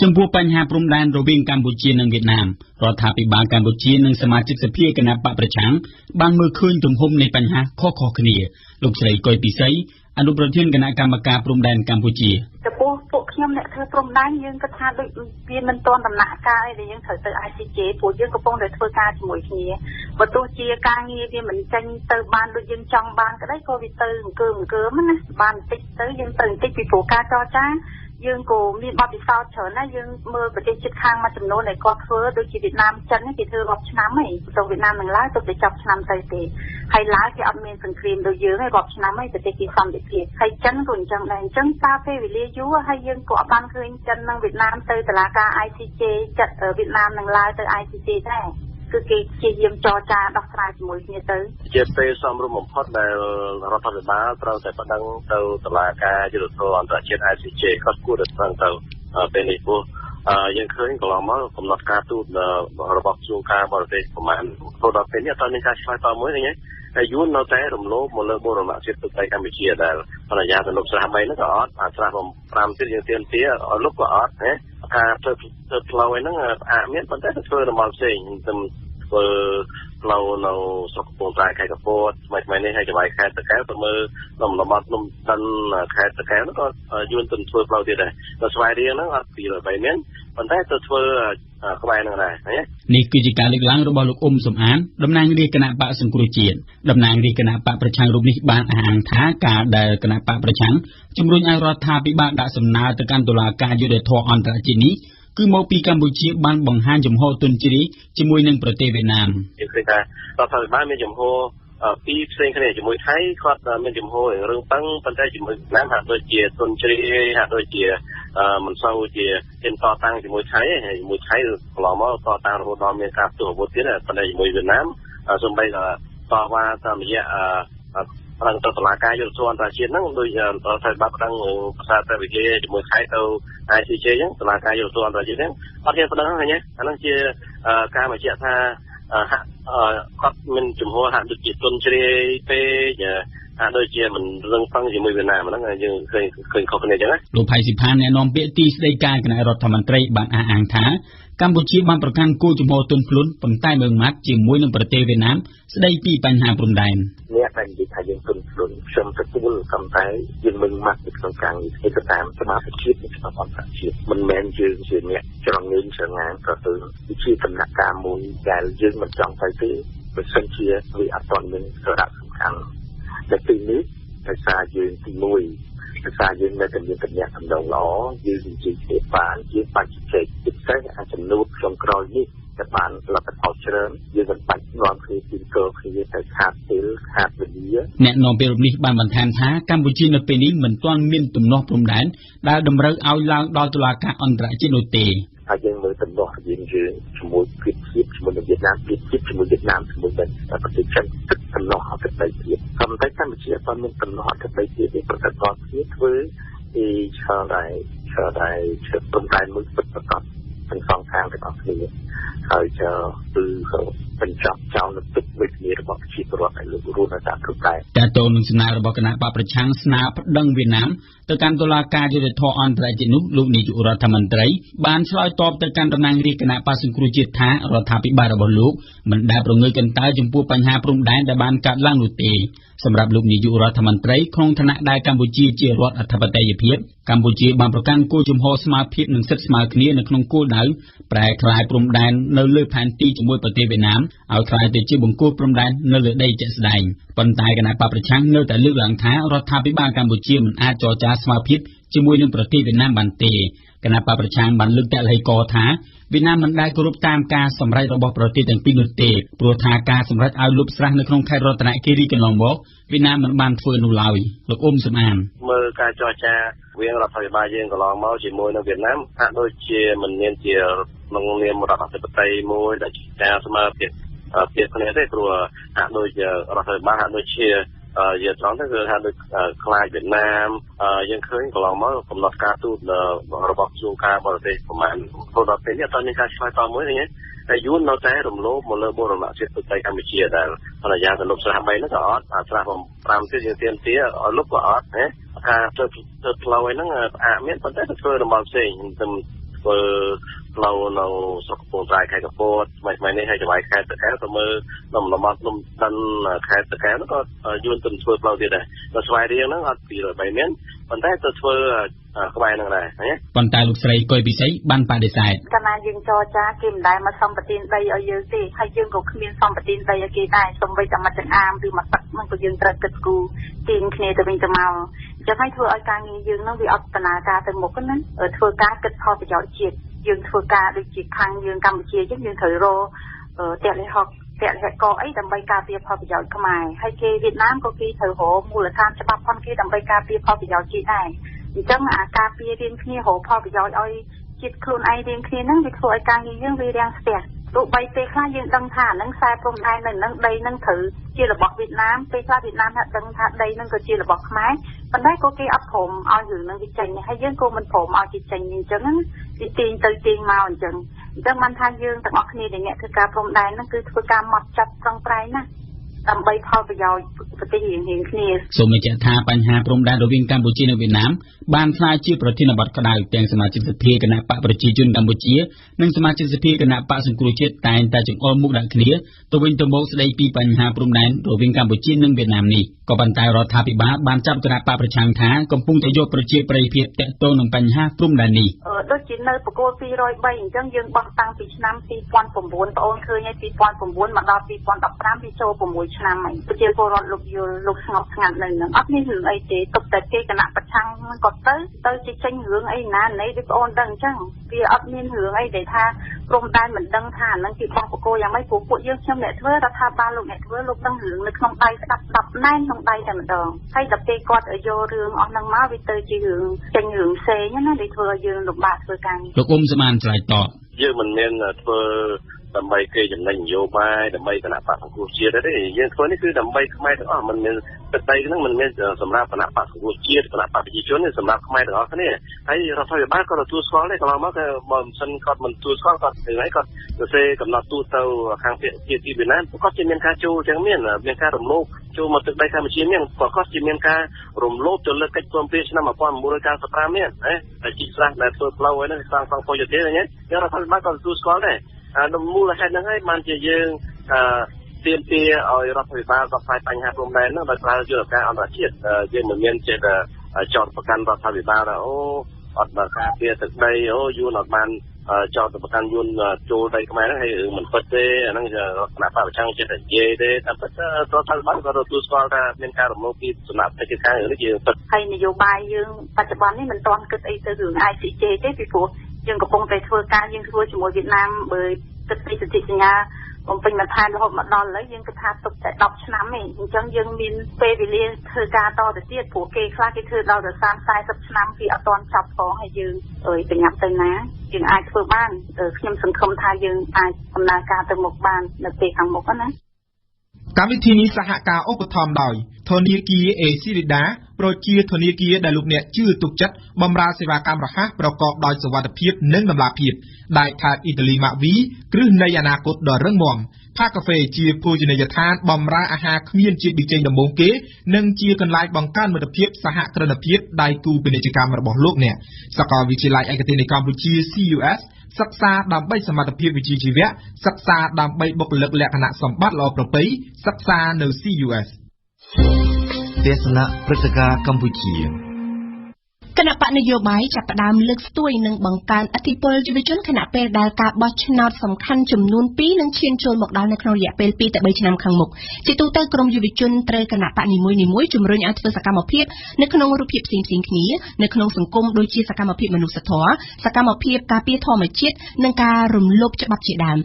ចំពោះបញ្ហាព្រំដែនរវាងកម្ពុជានិងវៀតណាមរដ្ឋាភិបាលកម្ពុជានិងសមាជិកសភាគណៈបកប្រឆាំងបានមើលឃើញទំហំនៃបញ្ហាខុសៗគ្នាលោកស្រីកុយពិសីអនុប្រធានគណៈកម្មការព្រំដែនកម្ពុជា
ចំពោះពួកខ្ញុំអ្នកធ្វើព្រំដែនយើងគិតថាដូចវាមិនទាន់ដំណាក់កាលអីដែលយើងត្រូវទៅ ICJ ព្រោះយើងកំពុងតែធ្វើការជាមួយគ្នាបើទោះជាការងារវាមិនចេញទៅបានដូចយើងចង់បានក្តីក៏វាទៅអង្គើណាបានបន្តិចទៅយើងទៅបន្តិចពីព្រោះការចរចាយើងក៏មានបទពិសោធន៍ច្រើនណាស់យើងមើលប្រទេសជិតខាងមួយចំនួនដែលគាត់ធ្វើដូចជាវៀតណាមចិនគេធ្វើរាប់ឆ្នាំហើយទៅវៀតណាមនឹងឡើយទៅតែចាប់ឆ្នាំទៅទេហើយឡើយគេអត់មានសង្គ្រាមដូចយើងហើយរាប់ឆ្នាំហើយប្រទេសគេសន្តិភាពហើយចិនក៏អញ្ចឹងដែរអញ្ចឹងតើពេលវេលាយូរហើយយើងក៏អត់បានឃើញចិននិងវៀតណាមទៅតុលាការ ICJ ចាត់វៀតណាមនឹងឡើយទៅ ICJ ដែរគឺគេព្យាយាមចរចាដោះស្រាយជាមួយគ្នាទៅ
ជាពេលសមរម្យបំផុតដែលរដ្ឋាភិបាលត្រូវតែប្តឹងទៅតុលាការយុត្តិធម៌អន្តរជាតិ ICJ គាត់គួរតែប្តឹងទៅពេលនេះព្រោះយើងឃើញកន្លងមកកំណត់ការទូតរបស់ក្រសួងការបរទេសប្រមាណដល់ពេលនេះអត់មានការឆ្លើយតបមួយទេហើយយួននៅតែរំលោភមកលើបូរណភាពទឹកដីកម្ពុជាដែលបរិយាទៅលោកស្រះ3ហ្នឹងក៏អត់ស្រះ5ទៀតយើងទាមទារឲ្យលោកក៏អត់ណាការធ្វើផ្លូវហ្នឹងអាចមានប៉ុន្តែទៅធ្វើតំបន់ផ្សេងទៅធ្វើផ្លូវនៅស្រុកកំពង់ត្រាយខេត្តកំពតថ្មីនេះហើយចំណាយខេត្តតាកែវទៅមើលតំបន់ភ្នំតាន់ខេត្តតាកែវហ្នឹងក៏យួនទៅធ្វើផ្លូវទៀតដែរដល់ស្វាយរៀងហ្នឹងអត់ពី3មានប៉ុន្តែទៅធ្វើក្បែរហ្នឹងដែរណា
នេះគឺជាការលើកឡើងរបស់លោកអ៊ុំសំអានតំណាងរាជគណៈបកសង្គ្រោះជាតិតំណាងរាជគណៈបកប្រឆាំងរូបនេះបានអះអាងថាការដែលគណៈបកប្រឆាំងជំរុញឲ្យរដ្ឋាភិបាលដាក់សំណើទៅកាន់តុលាការយុត្តិធម៌អន្តរជាតិនេះគឺមកពីកម្ពុជាបានបង្ហាញចំហទន់ជ្រាយជាមួយនឹងប្រទេសវៀតណាម
យើងឃើញថារដ្ឋាភិបាលមានចំហពីរផ្សេងគ្នាជាមួយថៃគាត់មានចំហរឿងតឹងប៉ុន្តែជាមួយវៀតណាមហាក់ដូចជាទន់ជ្រាយហាក់ដូចជាមិនសូវជាហ៊ានតតាំងជាមួយថៃហើយជាមួយថៃកន្លងមកតតាំងរហូតដល់មានការផ្ទុះអាវុធទៀតប៉ុន្តែជាមួយវៀតណាមសូម្បីតែតវ៉ាតាមរយៈប្រឹងទៅតុលាការយុត្តិធម៌អន្តរជាតិហ្នឹងដោយរដ្ឋាភិបាលប្រឹងភាសាតែវិជាជាមួយថៃទៅ ICJ អញ្ចឹងតុលាការយុត្តិធម៌អន្តរជាតិហ្នឹងអត់ហ៊ានប្រឹងហ្នឹងណាអាហ្នឹងជាការបញ្ជាក់ថាហាក់គាត់មានជំហរហាក់ដូចជាទន់ជ្រាយពេកហាក់ដូចជាមិនរឹងប៉ឹងជាមួយវៀតណាមហ្នឹងយើងឃើញខុសគ្នាអញ្ចឹងណា
លោកផៃស៊ីផានអ្នកនាំពាក្យទីស្តីការគណៈរដ្ឋមន្ត្រីបានអះអាងថាកម្ពុជាបានប្រកាន់គោលជំហរទន់ភ្លន់ប៉ុន្តែមើងម៉ាត់ជាមួយនឹងប្រទេសវៀតណាមស្ដីពីបញ្ហាព្រំដែន
អ្នកដែលនិយាយថាយើងទន់ភ្លន់ខ្ញុំទទួលកំតែយើងមើងម៉ាត់ក្នុងការងារទៅតាមសមាជិកជាតិនៃក្នុងអន្តរជាតិមិនមែនយើងជាអ្នកច្រងងឆ្ងាយក៏ទៅជាដំណាក់កាលមួយដែលយើងមិនចង់ទៅទេបើសិនជាវាអត់ទាន់មានសារៈសំខាន់ដែលទីនេះភាសាយើងទី1ភាសាយើងនៅតែមានតំណែងដំណងល្អយើងនិយាយគ្នាបានជាបច្ចេកពិសេសអាចចំនួនក្នុងក្រោយនេះតែបានលទ្ធផលច្រើនយើងមិនបាច់នាំគ្នាពីកលគ្នាទៅខាតពេលខាតវេលា
អ្នកនាំពាក្យរូបនេះបានបន្ថែមថាកម្ពុជានៅពេលនេះមិនទាន់មានទំនាស់ព្រំដែនដែលតម្រូវឲ្យឡើងដល់តុលាការអន្តរជាតិនោះទេ
ហើយយើងមើលទំនាស់យើងជាមួយពីជាមួយនឹងវៀតណាមពីជាមួយវៀតណាមជាមួយនឹងប្រទេសចិនទឹកទំនាស់អតិថិភាពប៉ុន្តែកម្ពុជាអត់មានទំនាស់អតិថិភាពទេប្រកាសគាត់ធ្វើពីឆ្លើយព្រំដែនមួយពិតប្រាកដទាំងសងខាងទាំងអស់គ្នាហើយគឺបញ្ចប់ចោលទឹកវិទ្យារបស់ប្រជាពលរដ្ឋឲ្យលើករស់នៅតាមព្រំដែន
តែតើនឹងសំណើរបស់គណៈបកប្រឆាំងស្នើប្តឹងវៀតណាមទៅកាន់តុលាការយុត្តិធម៌អន្តរជាតិនោះលោកនាយករដ្ឋមន្ត្រីបានឆ្លើយតបទៅកាន់តំណាងរាជគណៈបក្សសង្គ្រោះជាតិថារដ្ឋាភិបាលរបស់លោកមិនដែលប្រងើយកន្តើយចំពោះបញ្ហាព្រំដែនដែលបានកើតឡើងនោះទេសម្រាប់លោកនាយករដ្ឋមន្ត្រីក្នុងឋានៈដែលកម្ពុជាជារដ្ឋអធិបតេយ្យភាពកម្ពុជាបានប្រកាន់គោលជំហរស្មើភាពនិងសិទ្ធិស្មើគ្នានៅក្នុងគោលដៅប្រែក្លាយព្រំដែននៅលើផែនទីជាមួយប្រទេសវៀតណាមឲ្យក្លាយទៅជាបង្គោលព្រំដែននៅលើដីជាក់ស្ដែងប៉ុន្តែគណៈបកប្រឆាំងនៅតែលើកឡើងថារដ្ឋាភិបាលកម្ពុជាមិនអាចចរចាស្មើភាពជាមួយនឹងប្រទេសវៀតណាមបានទេគណៈបកប្រឆាំងបានលើកតលហីកថា វៀតណាមមិនដែលគោរពតាមការសម្រេចរបស់ប្រទេសទាំងពីរនោះទេព្រោះថាការសម្រេចឲ្យលុបស្រះនៅក្នុងខេត្តរតនគិរីកន្លងមកវៀតណាមមិនបានធ្វើនោះឡើយលោកអ៊ុំសំអាន
មើលការចរចាវារដ្ឋាភិបាលយើងកន្លងមកជាមួយនឹងវៀតណាមហាក់ដូចជាមិនមានជាក្នុងនាមរដ្ឋាភិបាលមួយដែលជាការស្មើភាពគ្នាទេព្រោះហាក់ដូចរដ្ឋាភិបាលហាក់ដូចជាយើងត្រង់ទៅគឺថាដូចខ្លាចវៀតណាមយើងឃើញកន្លងមកកំណត់ការទូតរបស់ក្រសួងការបរទេសប្រមាណដល់ពេលនេះអត់មានការឆ្លើយតបមួយទេតែយួននៅតែរំលោភមកលើបូរណជាតិប្រទេសកម្ពុជាដែលបរិយាទៅលុបស្រះ3ហ្នឹងក៏អត់ស្រះ5ទៀតយើងទៀមទាឲ្យលុបក៏អត់ណាការធ្វើផ្លូវហ្នឹងមានប៉ុន្តែទៅធ្វើតំបន់ផ្សេងធ្វើផ្លូវនៅស្រុកកំពង់ត្រាយខេត្តកំពតថ្មីនេះហើយចង្វាយខេត្តតាកែវទៅមើលតំបន់ភ្នំដិនខេត្តតាកែវហ្នឹងក៏យួនទៅធ្វើផ្លូវទៀតដែរដល់ស្វាយរៀងហ្នឹងអត់203មានប៉ុន្តែទៅធ្វើក្បែរហ្នឹងដែរណា
ប៉ុន្តែលោកស្រីកុយពិសីបានបដិសេធ
កាលណាយើងចរចាគេមិនដែលមកសម្បទានដីឲ្យយើងទេហើយយើងក៏គ្មានសម្បទានដីឲ្យគេដែរសូម្បីតែមកចង្អាមឬមកទឹកហ្នឹងក៏យើងត្រូវគិតគូរទាញគ្នាទៅវិញទៅមកចឹងហើយធ្វើឲ្យការងារយើងហ្នឹងវាអត់ដំណើរការទៅមុខណាធ្វើការគិតផលប្រយោជន៍ជាតិយើងធ្វើការដូចជាខាងយើងកម្ពុជាចឹងយើងត្រូវរកតេលហុកអីដើម្បីការពារផលប្រយោជន៍ខ្មែរហើយគេវៀតណាមក៏គេត្រូវរកមូលដ្ឋានច្បាប់ផងគេដើម្បីការពារផលប្រយោជន៍ជាតិដែរអញ្ចឹងអាការពាររៀងគ្នារកផលប្រយោជន៍ឲ្យជាតិខ្លួនឯងរៀងគ្នាហ្នឹងវាធ្វើឲ្យការងារយើងវារាំងស្ទះទោះបីពេលខ្លះយើងដឹងថាហ្នឹងខ្សែព្រំដែននៅហ្នឹងដីហ្នឹងត្រូវជារបស់វៀតណាមពេលខ្លះវៀតណាមថាដឹងថាដីហ្នឹងក៏ជារបស់ខ្មែរប៉ុន្តែក៏គេអត់ព្រមឲ្យរឿងហ្នឹងវាចេញហើយយើងក៏មិនព្រមឲ្យគេចេញអញ្ចឹងវាទាញទៅទាញមកអញ្ចឹងបានថាយើងទាំងអស់គ្នាដែលអ្នកធ្វើការព្រំដែនហ្នឹងគឺធ្វើការម៉ត់ចាប់ប្រឹងប្រែងណាដើម្បីផលប្រយោជន៍ប្រទេសរៀងៗគ្នា
សូមបញ្ជាក់ថាបញ្ហាព្រំដែនរវាងកម្ពុជានិងវៀតណាមបានក្លាយជាប្រធានបទក្តៅទាំងសមាជិកសភាគណៈបកប្រជាជនកម្ពុជានិងសមាជិកសភាគណៈបកសង្គ្រោះជាតិតែងតែចង្អុលមុខដាក់គ្នាទៅវិញទៅមកស្ដីពីបញ្ហាព្រំដែនរវាងកម្ពុជានិងវៀតណាមនេះក៏ប៉ុន្តែរដ្ឋាភិបាលបានចាប់គណៈបកប្រឆាំងថាកំពុងតែយកប្រជាប្រិយភាពទាក់ទងនឹងបញ្ហាព្រំដែននេះ
ដូចជានៅបកគោល203អញ្ចឹងយើងបោះតាំងពីឆ្នាំ2009បងអូនឃើញហើយ2009មកដល់2015វាចូល6ឆ្នាំហើយប្រជាពលរដ្ឋលោកយល់លោកស្ងប់ស្ងាត់នៅនឹងអត់មានរឿងអីទេទុកតែគេគណៈប្រឆាំងក៏ទៅជាចេញរឿងអីណាណីដូចបងអូនដឹងអញ្ចឹងវាអត់មានរឿងអីដែលថាព្រំដែនមិនដឹងថាហ្នឹងគេបោះបកគោយ៉ាងម៉េចពួកយើងខ្ញុំអ្នកធ្វើរដ្ឋាភិបាលលោកអ្នកធ្វើលោកដឹងរឿងនៅក្នុងដៃស្ដាប់ណែនក្នុងដៃតែម្ដងហើយដល់ពេលគាត់យករឿងអស់ហ្នឹងមកវាទៅជារឿងចេញរឿងផ្សេងណាដែលធ្វើឲ្យយើងលំបាកធ្វើការងារ
លោកអ៊ុំសំអានឆ្លើយតប
យើងមិនមានធ្វើដើម្បីគេចំណេញនយោបាយដើម្បីគណៈបកសង្គ្រោះជាតិទេយើងធ្វើនេះគឺដើម្បីខ្មែរទាំងអស់មិនមានទឹកដីហ្នឹងមិនមានសម្រាប់គណៈបកសង្គ្រោះជាតិគណៈបកប្រជាជនទេសម្រាប់ខ្មែរទាំងអស់គ្នាហើយរដ្ឋាភិបាលក៏ទទួលស្គាល់ដែរកន្លងមកបើមិនសិនគាត់មិនទទួលស្គាល់គាត់ថ្ងៃគាត់សរសេរកំណត់ទូទៅខាងភាគីវៀតណាមគាត់ជាមានការចូលចឹងមានការរំលោភចូលមកទឹកដីកម្ពុជាមានគាត់ជាមានការរំលោភទៅលើកិច្ចព្រមព្រៀងឆ្នាំ1995មានតែជីស្រះដែលធ្វើផ្លូវហ្នឹងសាងសង់ពុយទេហ្នឹងរដ្ឋាភិបាលក៏ទទួលស្គាល់ដែរមូលហេតុហ្នឹងហើយបានជាយើងទាមទារឲ្យរដ្ឋាភិបាលដោះស្រាយបញ្ហាព្រំដែនហ្នឹងដោយប្រើយន្តការអន្តរជាតិយើងមិនមានចេះតែចោទប្រកាន់រដ្ឋាភិបាលថាអត់ដល់ការពារទឹកដីយួនអត់បានចោទប្រកាន់យួនចូលដីខ្មែរហ្នឹងហើយមិនពិតទេអាហ្នឹងគណៈបកប្រឆាំងចេះតែនិយាយទេតែពិតរដ្ឋាភិបាលក៏ទទួលស្គាល់ថាមានការរំលោភពីសំណាក់ប្រទេសខាងនេះជាពិត
ហើយនយោបាយយើងបច្ចុប្បន្ននេះមិនទាន់គិតអីទៅរឿង ICJ ទេពីព្រោះយើងកំពុងតែធ្វើការយើងធ្វើជាមួយវៀតណាមបើគិតពីសន្ធិសញ្ញាបំពេញបន្ថែមរហូតមកដល់ឥឡូវយើងគិតថាទុកតែ10ឆ្នាំទេអញ្ចឹងយើងមានពេលវេលាធ្វើការតទៅទៀតព្រោះគេខ្លះគេធ្វើដល់ទៅ30-40ឆ្នាំគេអត់ទាន់ចប់ផងហើយយើងប្រញាប់ទៅណាយើងអាចធ្វើបានខ្ញុំសង្ឃឹមថាយើងអាចដំណើរការទៅមុខបាននៅពេលខាងមុខណា
កម្មវិធីនេះសហការឧបត្ថម្ភដោយធនាគារអេស៊ីរីដាប្រជាធនាគារដែលលោកអ្នកជឿទុកចិត្តបម្រើសេវាកម្មរហ័សប្រកបដោយសុវត្ថិភាពនិងតម្លាភាពដែលខេត្តអ៊ីតាលីម៉ាវីគ្រឹះនៃអនាគតដ៏រឹងមាំផាកាហ្វេជាភោជនីយដ្ឋានបម្រើអាហារគ្មានជាតិប៊ីចេងដំបូងគេនិងជាកន្លែងបង្កើនមិត្តភាពសហគ្រិនភាពដៃគូពាណិជ្ជកម្មរបស់លោកអ្នកសាកលវិទ្យាល័យឯកទេសនៃកម្ពុជា CUS សិក្សាដើម្បីសមត្ថភាពវិជ្ជាជីវៈសិក្សាដើម្បីបុគ្គលិកលក្ខណៈសម្បត្តិល្អប្រពៃសិក្សានៅ CUS
ទេសនាព្រឹត្តិការណ៍កម្ពុជា
គណៈបកនយោបាយចាប់ផ្ដើមលើកស្ទួយនិងបង្កើនឥទ្ធិពលយុវជនខណៈពេលដែលការបោះឆ្នោតសំខាន់ចំនួន2នឹងឈានចូលមកដល់នៅក្នុងរយៈពេល2ទៅ3ឆ្នាំខាងមុខជាទូទៅក្រមយុវជនត្រូវគណៈបកនីមួយៗជំរុញឲ្យធ្វើសកម្មភាពនៅក្នុងរូបភាពផ្សេងៗគ្នានៅក្នុងសង្គមដូចជាសកម្មភាពមនុស្សធម៌សកម្មភាពការពារធម្មជាតិនិងការរំលោភច្បាប់ជាដើម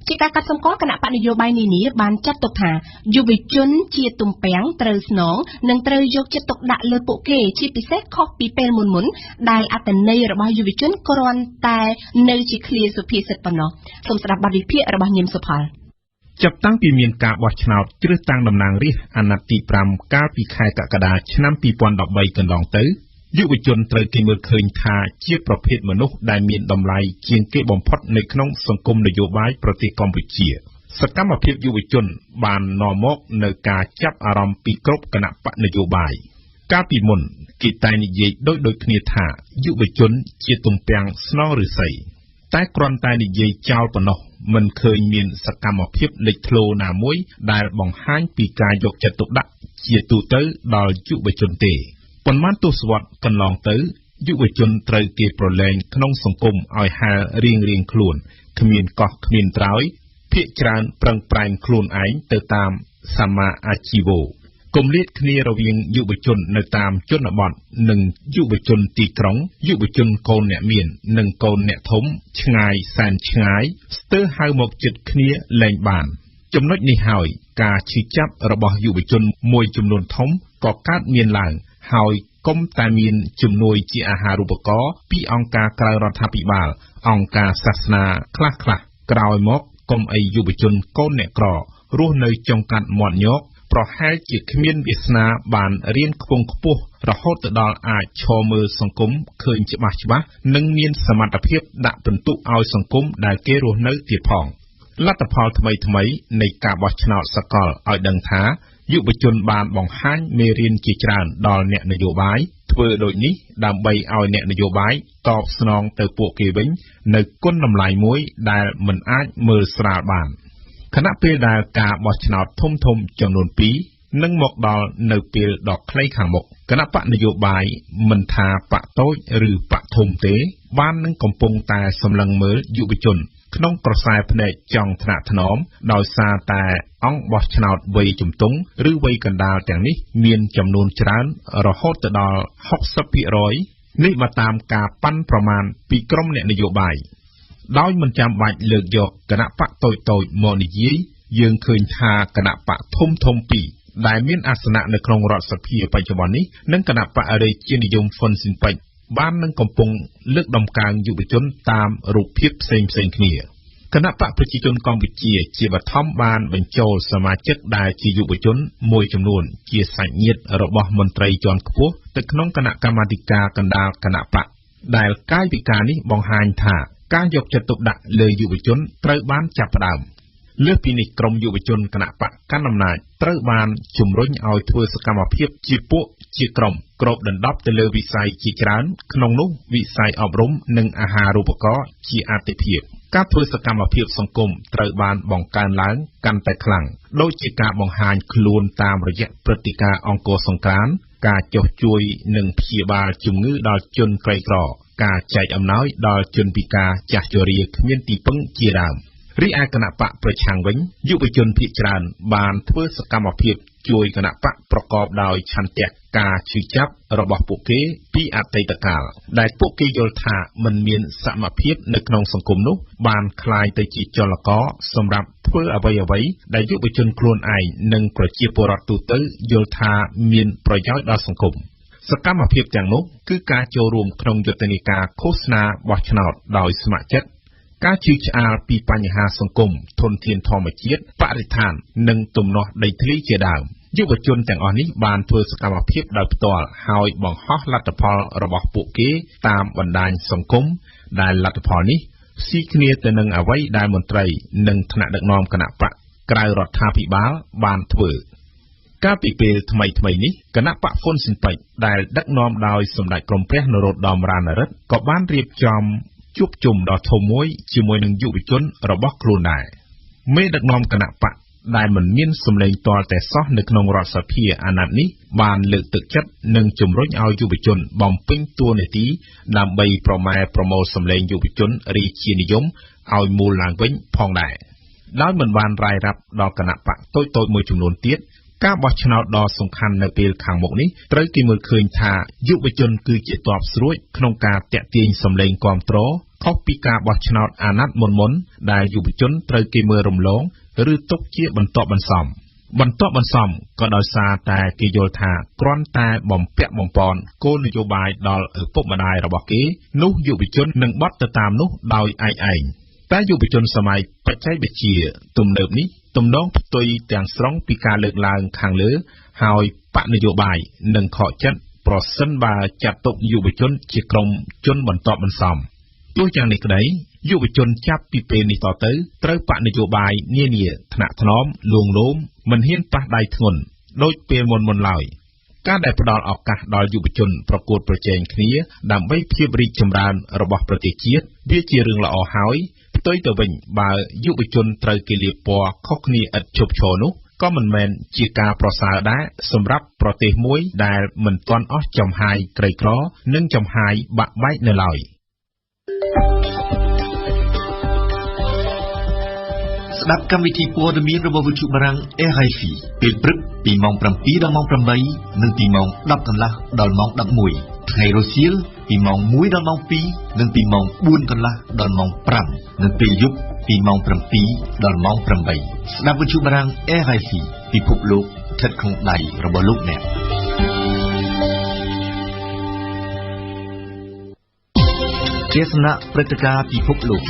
ជាការកាត់សម្គាល់គណៈបកនយោបាយនានាបានចាត់ទុកថាយុវជនជាទំពាំងត្រូវស្នងនិងត្រូវយកចិត្តទុកដាក់លើពួកគេជាពិសេសខុសពីពេលមុនដែលអត្តន័យរបស់យុវជនគ្រាន់តែនៅជាឃ្លាសុភាសិតប៉ុណ្ណោះសូមស្ដាប់បទវិភាគរបស់ញឹមសុផល
ចាប់តាំងពីមានការបោះឆ្នោតជ្រើសតាំងតំណាងរាស្ត្រអាណត្តិទី5កាលពីខែកក្កដាឆ្នាំ2013កន្លងទៅយុវជនត្រូវគេមើលឃើញថាជាប្រភេទមនុស្សដែលមានតម្លៃជាងគេបំផុតនៅក្នុងសង្គមនយោបាយប្រទេសកម្ពុជាសកម្មភាពយុវជនបាននាំមកនៅការចាប់អារម្មណ៍ពីគ្រប់គណៈបកនយោបាយកាលពីមុនគេតែងនិយាយដូចគ្នាថាយុវជនជាទំពាំងស្នងឫស្សីតែគ្រាន់តែនិយាយចោលប៉ុណ្ណោះមិនឃើញមានសកម្មភាពលេចធ្លោណាមួយដែលបង្ហាញពីការយកចិត្តទុកដាក់ជាទូទៅដល់យុវជនទេប៉ុន្មានទសវត្សរ៍កន្លងទៅយុវជនត្រូវគេប្រឡែងក្នុងសង្គមឲ្យហាលរៀងខ្លួនគ្មានកោះគ្មានត្រើយភាគច្រើនប្រឹងប្រែងខ្លួនឯងទៅតាមសមាអាជីវោគម្លាតគ្នារវាងយុវជននៅតាមជនបទនិងយុវជនទីក្រុងយុវជនកូនអ្នកមាននិងកូនអ្នកធំឆ្ងាយសែនឆ្ងាយស្ទើរហៅមកជិតគ្នាលែងបានចំណុចនេះហើយការឈឺចាប់របស់យុវជនមួយចំនួនធំក៏កើតមានឡើងហើយគុំតែមានជំនួយជាអាហារូបករណ៍ពីអង្គការក្រៅរដ្ឋាភិបាលអង្គការសាសនាខ្លះក្រោយមកគុំអីយុវជនកូនអ្នកក្ររស់នៅចុងកាត់មាត់ញោកប្រហែលជាគ្មានវាសនាបានរៀនខ្ពង់ខ្ពស់រហូតទៅដល់អាចឈរមើលសង្គមឃើញច្បាស់និងមានសមត្ថភាពដាក់ពិន្ទុឲ្យសង្គមដែលគេរស់នៅទៀតផងលទ្ធផលថ្មីនៃការបោះឆ្នោតសកលឲ្យដឹងថាយុវជនបានបង្ហាញមេរៀនជាច្រើនដល់អ្នកនយោបាយធ្វើដូចនេះដើម្បីឲ្យអ្នកនយោបាយតបស្នងទៅពួកគេវិញនៅគុណតម្លៃមួយដែលមិនអាចមើលស្រាលបានខណៈពេលដែលការបោះឆ្នោតធំចំនួន2នឹងមកដល់នៅពេលដ៏ខ្លីខាងមុខគណៈបកនយោបាយមិនថាបកតូចឬបកធំទេបាននឹងកំពុងតែសម្លឹងមើលយុវជនក្នុងក្រសែភ្នែកចង់ថ្នាក់ថ្នមដោយសារតែអង្គបោះឆ្នោតវ័យជំទង់ឬវ័យកណ្ដាលទាំងនេះមានចំនួនច្រើនរហូតទៅដល់ 60% នេះបើតាមការប៉ាន់ប្រមាណពីក្រមអ្នកនយោបាយដោយមិនចាំបាច់លើកយកគណៈបកតូចមកនិយាយយើងឃើញថាគណៈបកធំពីរដែលមានអាសនៈនៅក្នុងរដ្ឋសភាបច្ចុប្បន្ននេះនិងគណៈបករាជានិយមហ្វុនស៊ិនប៉ិចបាននឹងកំពុងលើកដំកើងយុវជនតាមរូបភាពផ្សេងគ្នាគណៈបកប្រជាជនកម្ពុជាជាបឋមបានបញ្ចូលសមាជិកដែលជាយុវជនមួយចំនួនជាសាច់ញាតិរបស់មន្ត្រីជាន់ខ្ពស់ទៅក្នុងគណៈកម្មាធិការកណ្ដាលគណៈបកដែលកាយវិការនេះបង្ហាញថាការយកចិត្តទុកដាក់លើយុវជនត្រូវបានចាប់ផ្ដើមលើសពីនេះក្រមយុវជនគណៈបកកណ្ដាលអំណាចត្រូវបានជំរុញឲ្យធ្វើសកម្មភាពជាពួកជាក្រុមគ្របដណ្ដប់ទៅលើវិស័យជាច្រើនក្នុងនោះវិស័យអប់រំនិងអាហារូបករណ៍ជាអាទិភាពការធ្វើសកម្មភាពសង្គមត្រូវបានបង្កើនឡើងកាន់តែខ្លាំងដូចជាការបង្ហាញខ្លួនតាមរយៈព្រឹត្តិការណ៍អង្គរសង្ក្រាន្តការចុះជួយនិងព្យាបាលជំងឺដល់ជនក្រីក្រការចែកអំណោយដល់ជនពិការចាស់ជរាគ្មានទីពឹងជាដើមរីឯគណៈបកប្រឆាំងវិញយុវជនភាគច្រើនបានធ្វើសកម្មភាពជួយគណៈបកប្រកបដោយឆន្ទៈការឈឺចាប់របស់ពួកគេពីអតីតកាលដែលពួកគេយល់ថាមិនមានសមភាពនៅក្នុងសង្គមនោះបានคล้ายទៅជាចលករសម្រាប់ធ្វើអ្វីដែលយុវជនខ្លួនឯងនិងប្រជាពលរដ្ឋទូទៅយល់ថាមានប្រយោជន៍ដល់សង្គមសកម្មភាពទាំងនោះគឺការចូលរួមក្នុងយុទ្ធនាការឃោសនាបោះឆ្នោតដោយស្ម័គ្រចិត្តការជឿឆ្អាលពីបញ្ហាសង្គមធនធានធម្មជាតិបរិស្ថាននិងទំនាស់ដីធ្លីជាដើមយុវជនទាំងអស់នេះបានធ្វើសកម្មភាពដោយផ្ទាល់ហើយបង្ហោះលទ្ធផលរបស់ពួកគេតាមបណ្ដាញសង្គមដែលលទ្ធផលនេះស៊ីគ្នាទៅនឹងអ្វីដែលមន្ត្រីនិងថ្នាក់ដឹកនាំគណៈបកក្រៅរដ្ឋាភិបាលបានធ្វើកាលពីពេលថ្មីនេះគណៈបកហ៊ុនស៊ិនប៉ិចដែលដឹកនាំដោយសម្ដេចក្រមព្រះនរោត្តម រណរដ្ឋក៏បានរៀបចំជួបជុំដ៏ធំមួយជាមួយនឹងយុវជនរបស់ខ្លួនដែរមេដឹកនាំគណៈបក ដែលមិនមានសម្លេងទាល់តែសោះនៅក្នុងរដ្ឋសភាអាណត្តិនេះបានលើកទឹកចិត្តនិងជំរុញឲ្យយុវជនបំពេញតួនាទីដើម្បីប្រម៉ែប្រមូលសម្លេងយុវជនរាជានិយមឲ្យមូលឡើងវិញផងដែរដោយមិនបានរាយរាប់ដល់គណៈបកតូចៗមួយចំនួនទៀតការបោះឆ្នោតដ៏សំខាន់នៅពេលខាងមុខនេះត្រូវគេមើលឃើញថាយុវជនគឺជាទ័ពស្រួចក្នុងការតាក់ទាញសម្លេងគាំទ្រខុសពីការបោះឆ្នោតអាណត្តិមុនៗដែលយុវជនត្រូវគេមើលរំលងឬទុកជាបន្ទាប់បន្សំក៏ដោយសារតែគេយល់ថាគ្រាន់តែបំពាក់បំពន់គោលនយោបាយដល់ឪពុកម្ដាយរបស់គេនោះយុវជននឹងបត់ទៅតាមនោះដោយឯងតែយុវជនសម័យបច្ចេកវិទ្យាទំនើបនេះទំនងផ្ទុយទាំងស្រុងពីការលើកឡើងខាងលើហើយបកនយោបាយនឹងខកចិត្តប្រសិនបើចាត់ទុកយុវជនជាក្រុមជនបន្ទាប់បន្សំទោះយ៉ាងនេះក្តីយុវជនចាប់ពីពេលនេះតទៅត្រូវបកនយោបាយនានាថ្នាក់ថ្នមលួងលោមមិនហ៊ានប៉ះដៃធ្ងន់ដូចពេលមុនឡើយការដែលផ្ដល់ឱកាសដល់យុវជនប្រកួតប្រជែងគ្នាដើម្បីភាពរីកចម្រើនរបស់ប្រទេសជាតិវាជារឿងល្អហើយផ្ទុយទៅវិញបើយុវជនត្រូវគេលាបពណ៌ខុសគ្នាឥតឈប់ឈរនោះក៏មិនមែនជាការប្រសើរដែរសម្រាប់ប្រទេសមួយដែលមិនទាន់អស់ចំហាយក្រីក្រនិងចំហាយបាក់បែកនៅឡើយ
ស្ដាប់កម្មវិធីព័ត៌មានរបស់វិទ្យុបារាំង RFI ពេលព្រឹកពីម៉ោង 7 ដល់ម៉ោង 8 និងពីម៉ោង 10 កន្លះដល់ម៉ោង 11 ថ្ងៃរសៀលពីម៉ោង 1 ដល់ម៉ោង 2 និងពីម៉ោង 4 កន្លះដល់ម៉ោង 5 និងពេលយប់ពីម៉ោង 7 ដល់ម៉ោង 8 ស្ដាប់វិទ្យុបារាំង RFI ពិភពលោកស្ថិតក្នុងដៃរបស់លោកអ្នកទេសនាព្រឹត្តិការណ៍ពិភពលោក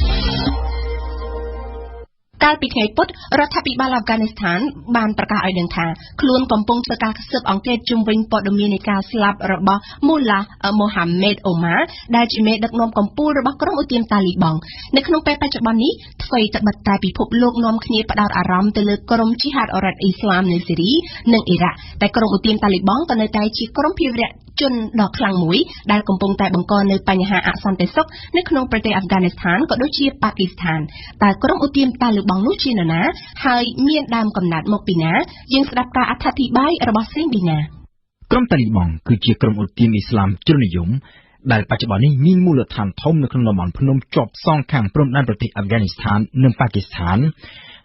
កាលពីថ្ងៃពុធរដ្ឋាភិបាលអាហ្វហ្គានីស្ថានបានប្រកាសឲ្យដឹងថាខ្លួនកំពុងធ្វើការស៊ើបអង្កេតជុំវិញព័ត៌មាននៃការស្លាប់របស់មូឡាម៉ូហាម៉េតអូម៉ាដែលជាមេដឹកនាំកំពូលរបស់ក្រុមឧទាមតាលីបង់នៅក្នុងពេលបច្ចុប្បន្ននេះអ្វីត្បិតតែពិភពលោកនាំគ្នាផ្ដោតអារម្មណ៍ទៅលើក្រុមជីហាតអរ៉ាត់អ៊ីស្លាមនៅស៊ីរីនិងអ៊ីរ៉ាក់តែក្រុមឧទាមតាលីបង់ក៏នៅតែជាក្រុមភេរវជនដ៏ខ្លាំងមួយដែលកំពុងតែបង្កនៅបញ្ហាអសន្តិសុខនៅក្នុងប្រទេសអាហ្វហ្គានីស្ថានក៏ដូចជាប៉ាគីស្ថានតែក្រុមឧទាមតាលីបង់នោះជានរណាហើយមានដើមកំណត់មកពីណាយើងស្ដាប់ការអត្ថាធិប្បាយរបស់សេងប៊ីណា
ក្រុមតាលីបង់គឺជាក្រុមឧទាមអ៊ីស្លាមជ្រុលនិយមដែលបច្ចុប្បន្ននេះមានមូលដ្ឋានធំនៅក្នុងតំបន់ភ្នំជាប់សងខាងព្រំដែនប្រទេសអាហ្វហ្គានីស្ថាននិងប៉ាគីស្ថាន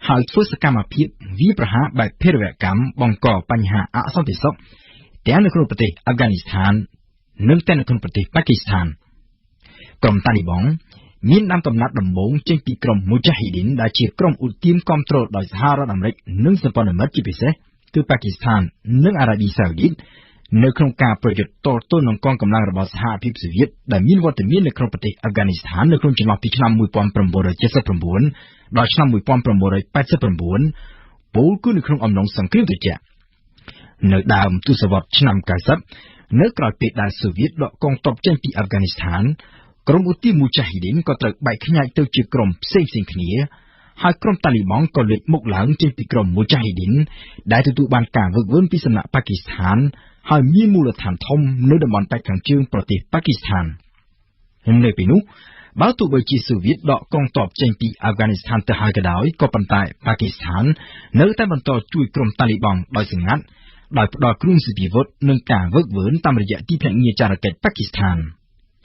ហើយធ្វើសកម្មភាពវាយប្រហារបែបភេរវកម្មបង្កបញ្ហាអសន្តិសុខទាំងនៅក្នុងប្រទេសអាហ្វហ្គានីស្ថាននិងទាំងនៅក្នុងប្រទេសប៉ាគីស្ថានក្រុមតាលីបង់មានដើមកំណត់ដំបូងចេញពីក្រុមមូចាហ៊ីឌីនដែលជាក្រុមឧទាមគ្រប់គ្រងដោយសហរដ្ឋអាមេរិកនិងសម្ព័ន្ធមិត្តជាពិសេសគឺប៉ាគីស្ថាននិងអារ៉ាប៊ីសាអូឌីតនៅក្នុងការប្រយុទ្ធតទល់នឹងកងកម្លាំងរបស់សហភាពសូវៀតដែលមានវត្តមាននៅក្នុងប្រទេសអាហ្វហ្គានីស្ថាននៅក្នុងចន្លោះពីឆ្នាំ1979ដល់ឆ្នាំ1989ពោលគឺនៅក្នុងអំឡុងសង្គ្រាមត្រជាក់នៅដើមទសវត្សរ៍ឆ្នាំ90នៅក្រោយពេលដែលសូវៀតដកកងទ័ពចេញពីអាហ្វហ្គានីស្ថានក្រុមឧទាមមូចាហ៊ីឌីនក៏ត្រូវបែកខ្ញែកទៅជាក្រុមផ្សេងៗគ្នាហើយក្រុមតាលីបង់ក៏លេចមុខឡើងចេញពីក្រុមមូចាហ៊ីឌីនដែលទទួលបានការវឹកវើពីសំណាក់ប៉ាគីស្ថានហើយមានមូលដ្ឋានធំនៅតំបន់ប៉ែកខាងជើងប្រទេសប៉ាគីស្ថាននៅពេលនោះបើទោះបីជាសូវៀតដកកងទ័ពចេញពីអាហ្វហ្គានីស្ថានទៅហើយក៏ដោយក៏ប៉ុន្តែប៉ាគីស្ថាននៅតែបន្តជួយក្រុមតាលីបង់ដោយសម្ងាត់ដោយផ្ដល់គ្រឿងសព្វាវុធនិងការវឹកវើតាមរយៈទីភ្នាក់ងារចារកិច្ចប៉ាគីស្ថាន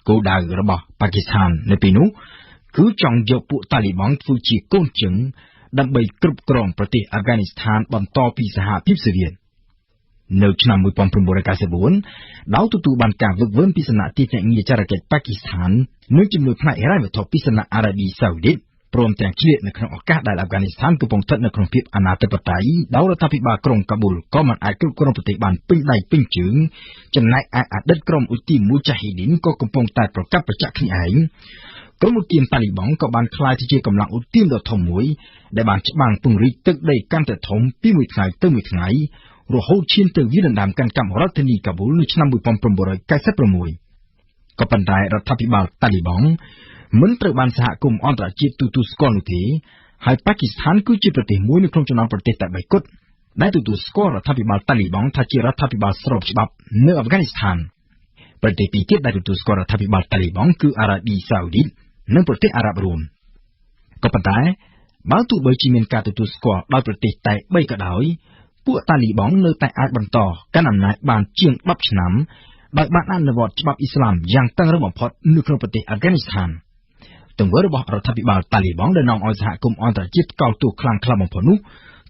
គោលដៅរបស់ប៉ាគីស្ថាននៅពេលនោះគឺចង់យកពួកតាលីបង់ធ្វើជាកូនជើងដើម្បីគ្រប់គ្រងប្រទេសអាហ្វហ្គានីស្ថានបន្តពីសហភាពសូវៀតនៅឆ្នាំ1994ដោយទទួលបានការវឹកវើពីសំណាក់ទីភ្នាក់ងារចារកិច្ចប៉ាគីស្ថាននិងជំនួយផ្នែកហិរញ្ញវត្ថុពីសំណាក់អារ៉ាប៊ីសាអូឌីតព្រមទាំងឆ្លៀតនៅក្នុងឱកាសដែលអាហ្វហ្គានីស្ថានកំពុងស្ថិតនៅក្នុងភាពអនាធិបតេយ្យដោយរដ្ឋាភិបាលក្រុងកាប៊ូលក៏មិនអាចគ្រប់គ្រងប្រទេសបានពេញដៃពេញជើងចំណែកឯអតីតក្រុមឧទាមមូចាហ៊ីឌីនក៏កំពុងតែប្រកាសប្រចាក់គ្នាឯងក្រុមឧទាមតាលីបង់ក៏បានក្លាយទៅជាកម្លាំងឧទាមដ៏ធំមួយដែលបានច្បាំងពង្រីកទឹកដីកាន់តែធំពីមួយថ្ងៃទៅមួយថ្ងៃរហូតឈានទៅវាយដណ្ដើមកាន់កាប់រដ្ឋធានីកាប៊ូលនៅឆ្នាំ1996ក៏ប៉ុន្តែរដ្ឋាភិបាលតាលីបង់មិនត្រូវបានសហគមន៍អន្តរជាតិទទួលស្គាល់នោះទេហើយប៉ាគីស្ថានគឺជាប្រទេសមួយនៅក្នុងចំណោមប្រទេសតែ3គត់ដែលទទួលស្គាល់រដ្ឋាភិបាលតាលីបង់ថាជារដ្ឋាភិបាលស្របច្បាប់នៅអាហ្វហ្គានីស្ថានប្រទេសពីរទៀតដែលទទួលស្គាល់រដ្ឋាភិបាលតាលីបង់គឺអារ៉ាប៊ីសាអូឌីតនិងប្រទេសអារ៉ាប់រួមក៏ប៉ុន្តែ បើទោះបីជាមានការទទួលស្គាល់ដោយប្រទេសតែ3ក៏ដោយពួកតាលីបង់នៅតែអាចបន្តកាន់អំណាចបានជាង10ឆ្នាំដោយបានអនុវត្តច្បាប់អ៊ីស្លាមយ៉ាងតឹងរ៉ឹងបំផុតនៅក្នុងប្រទេសអាហ្វហ្គានីស្ថានទង្វើរបស់រដ្ឋាភិបាលតាលីបង់ដែលនាំឲ្យសហគមន៍អន្តរជាតិកោតទោសខ្លាំងក្លាបំផុតនោះ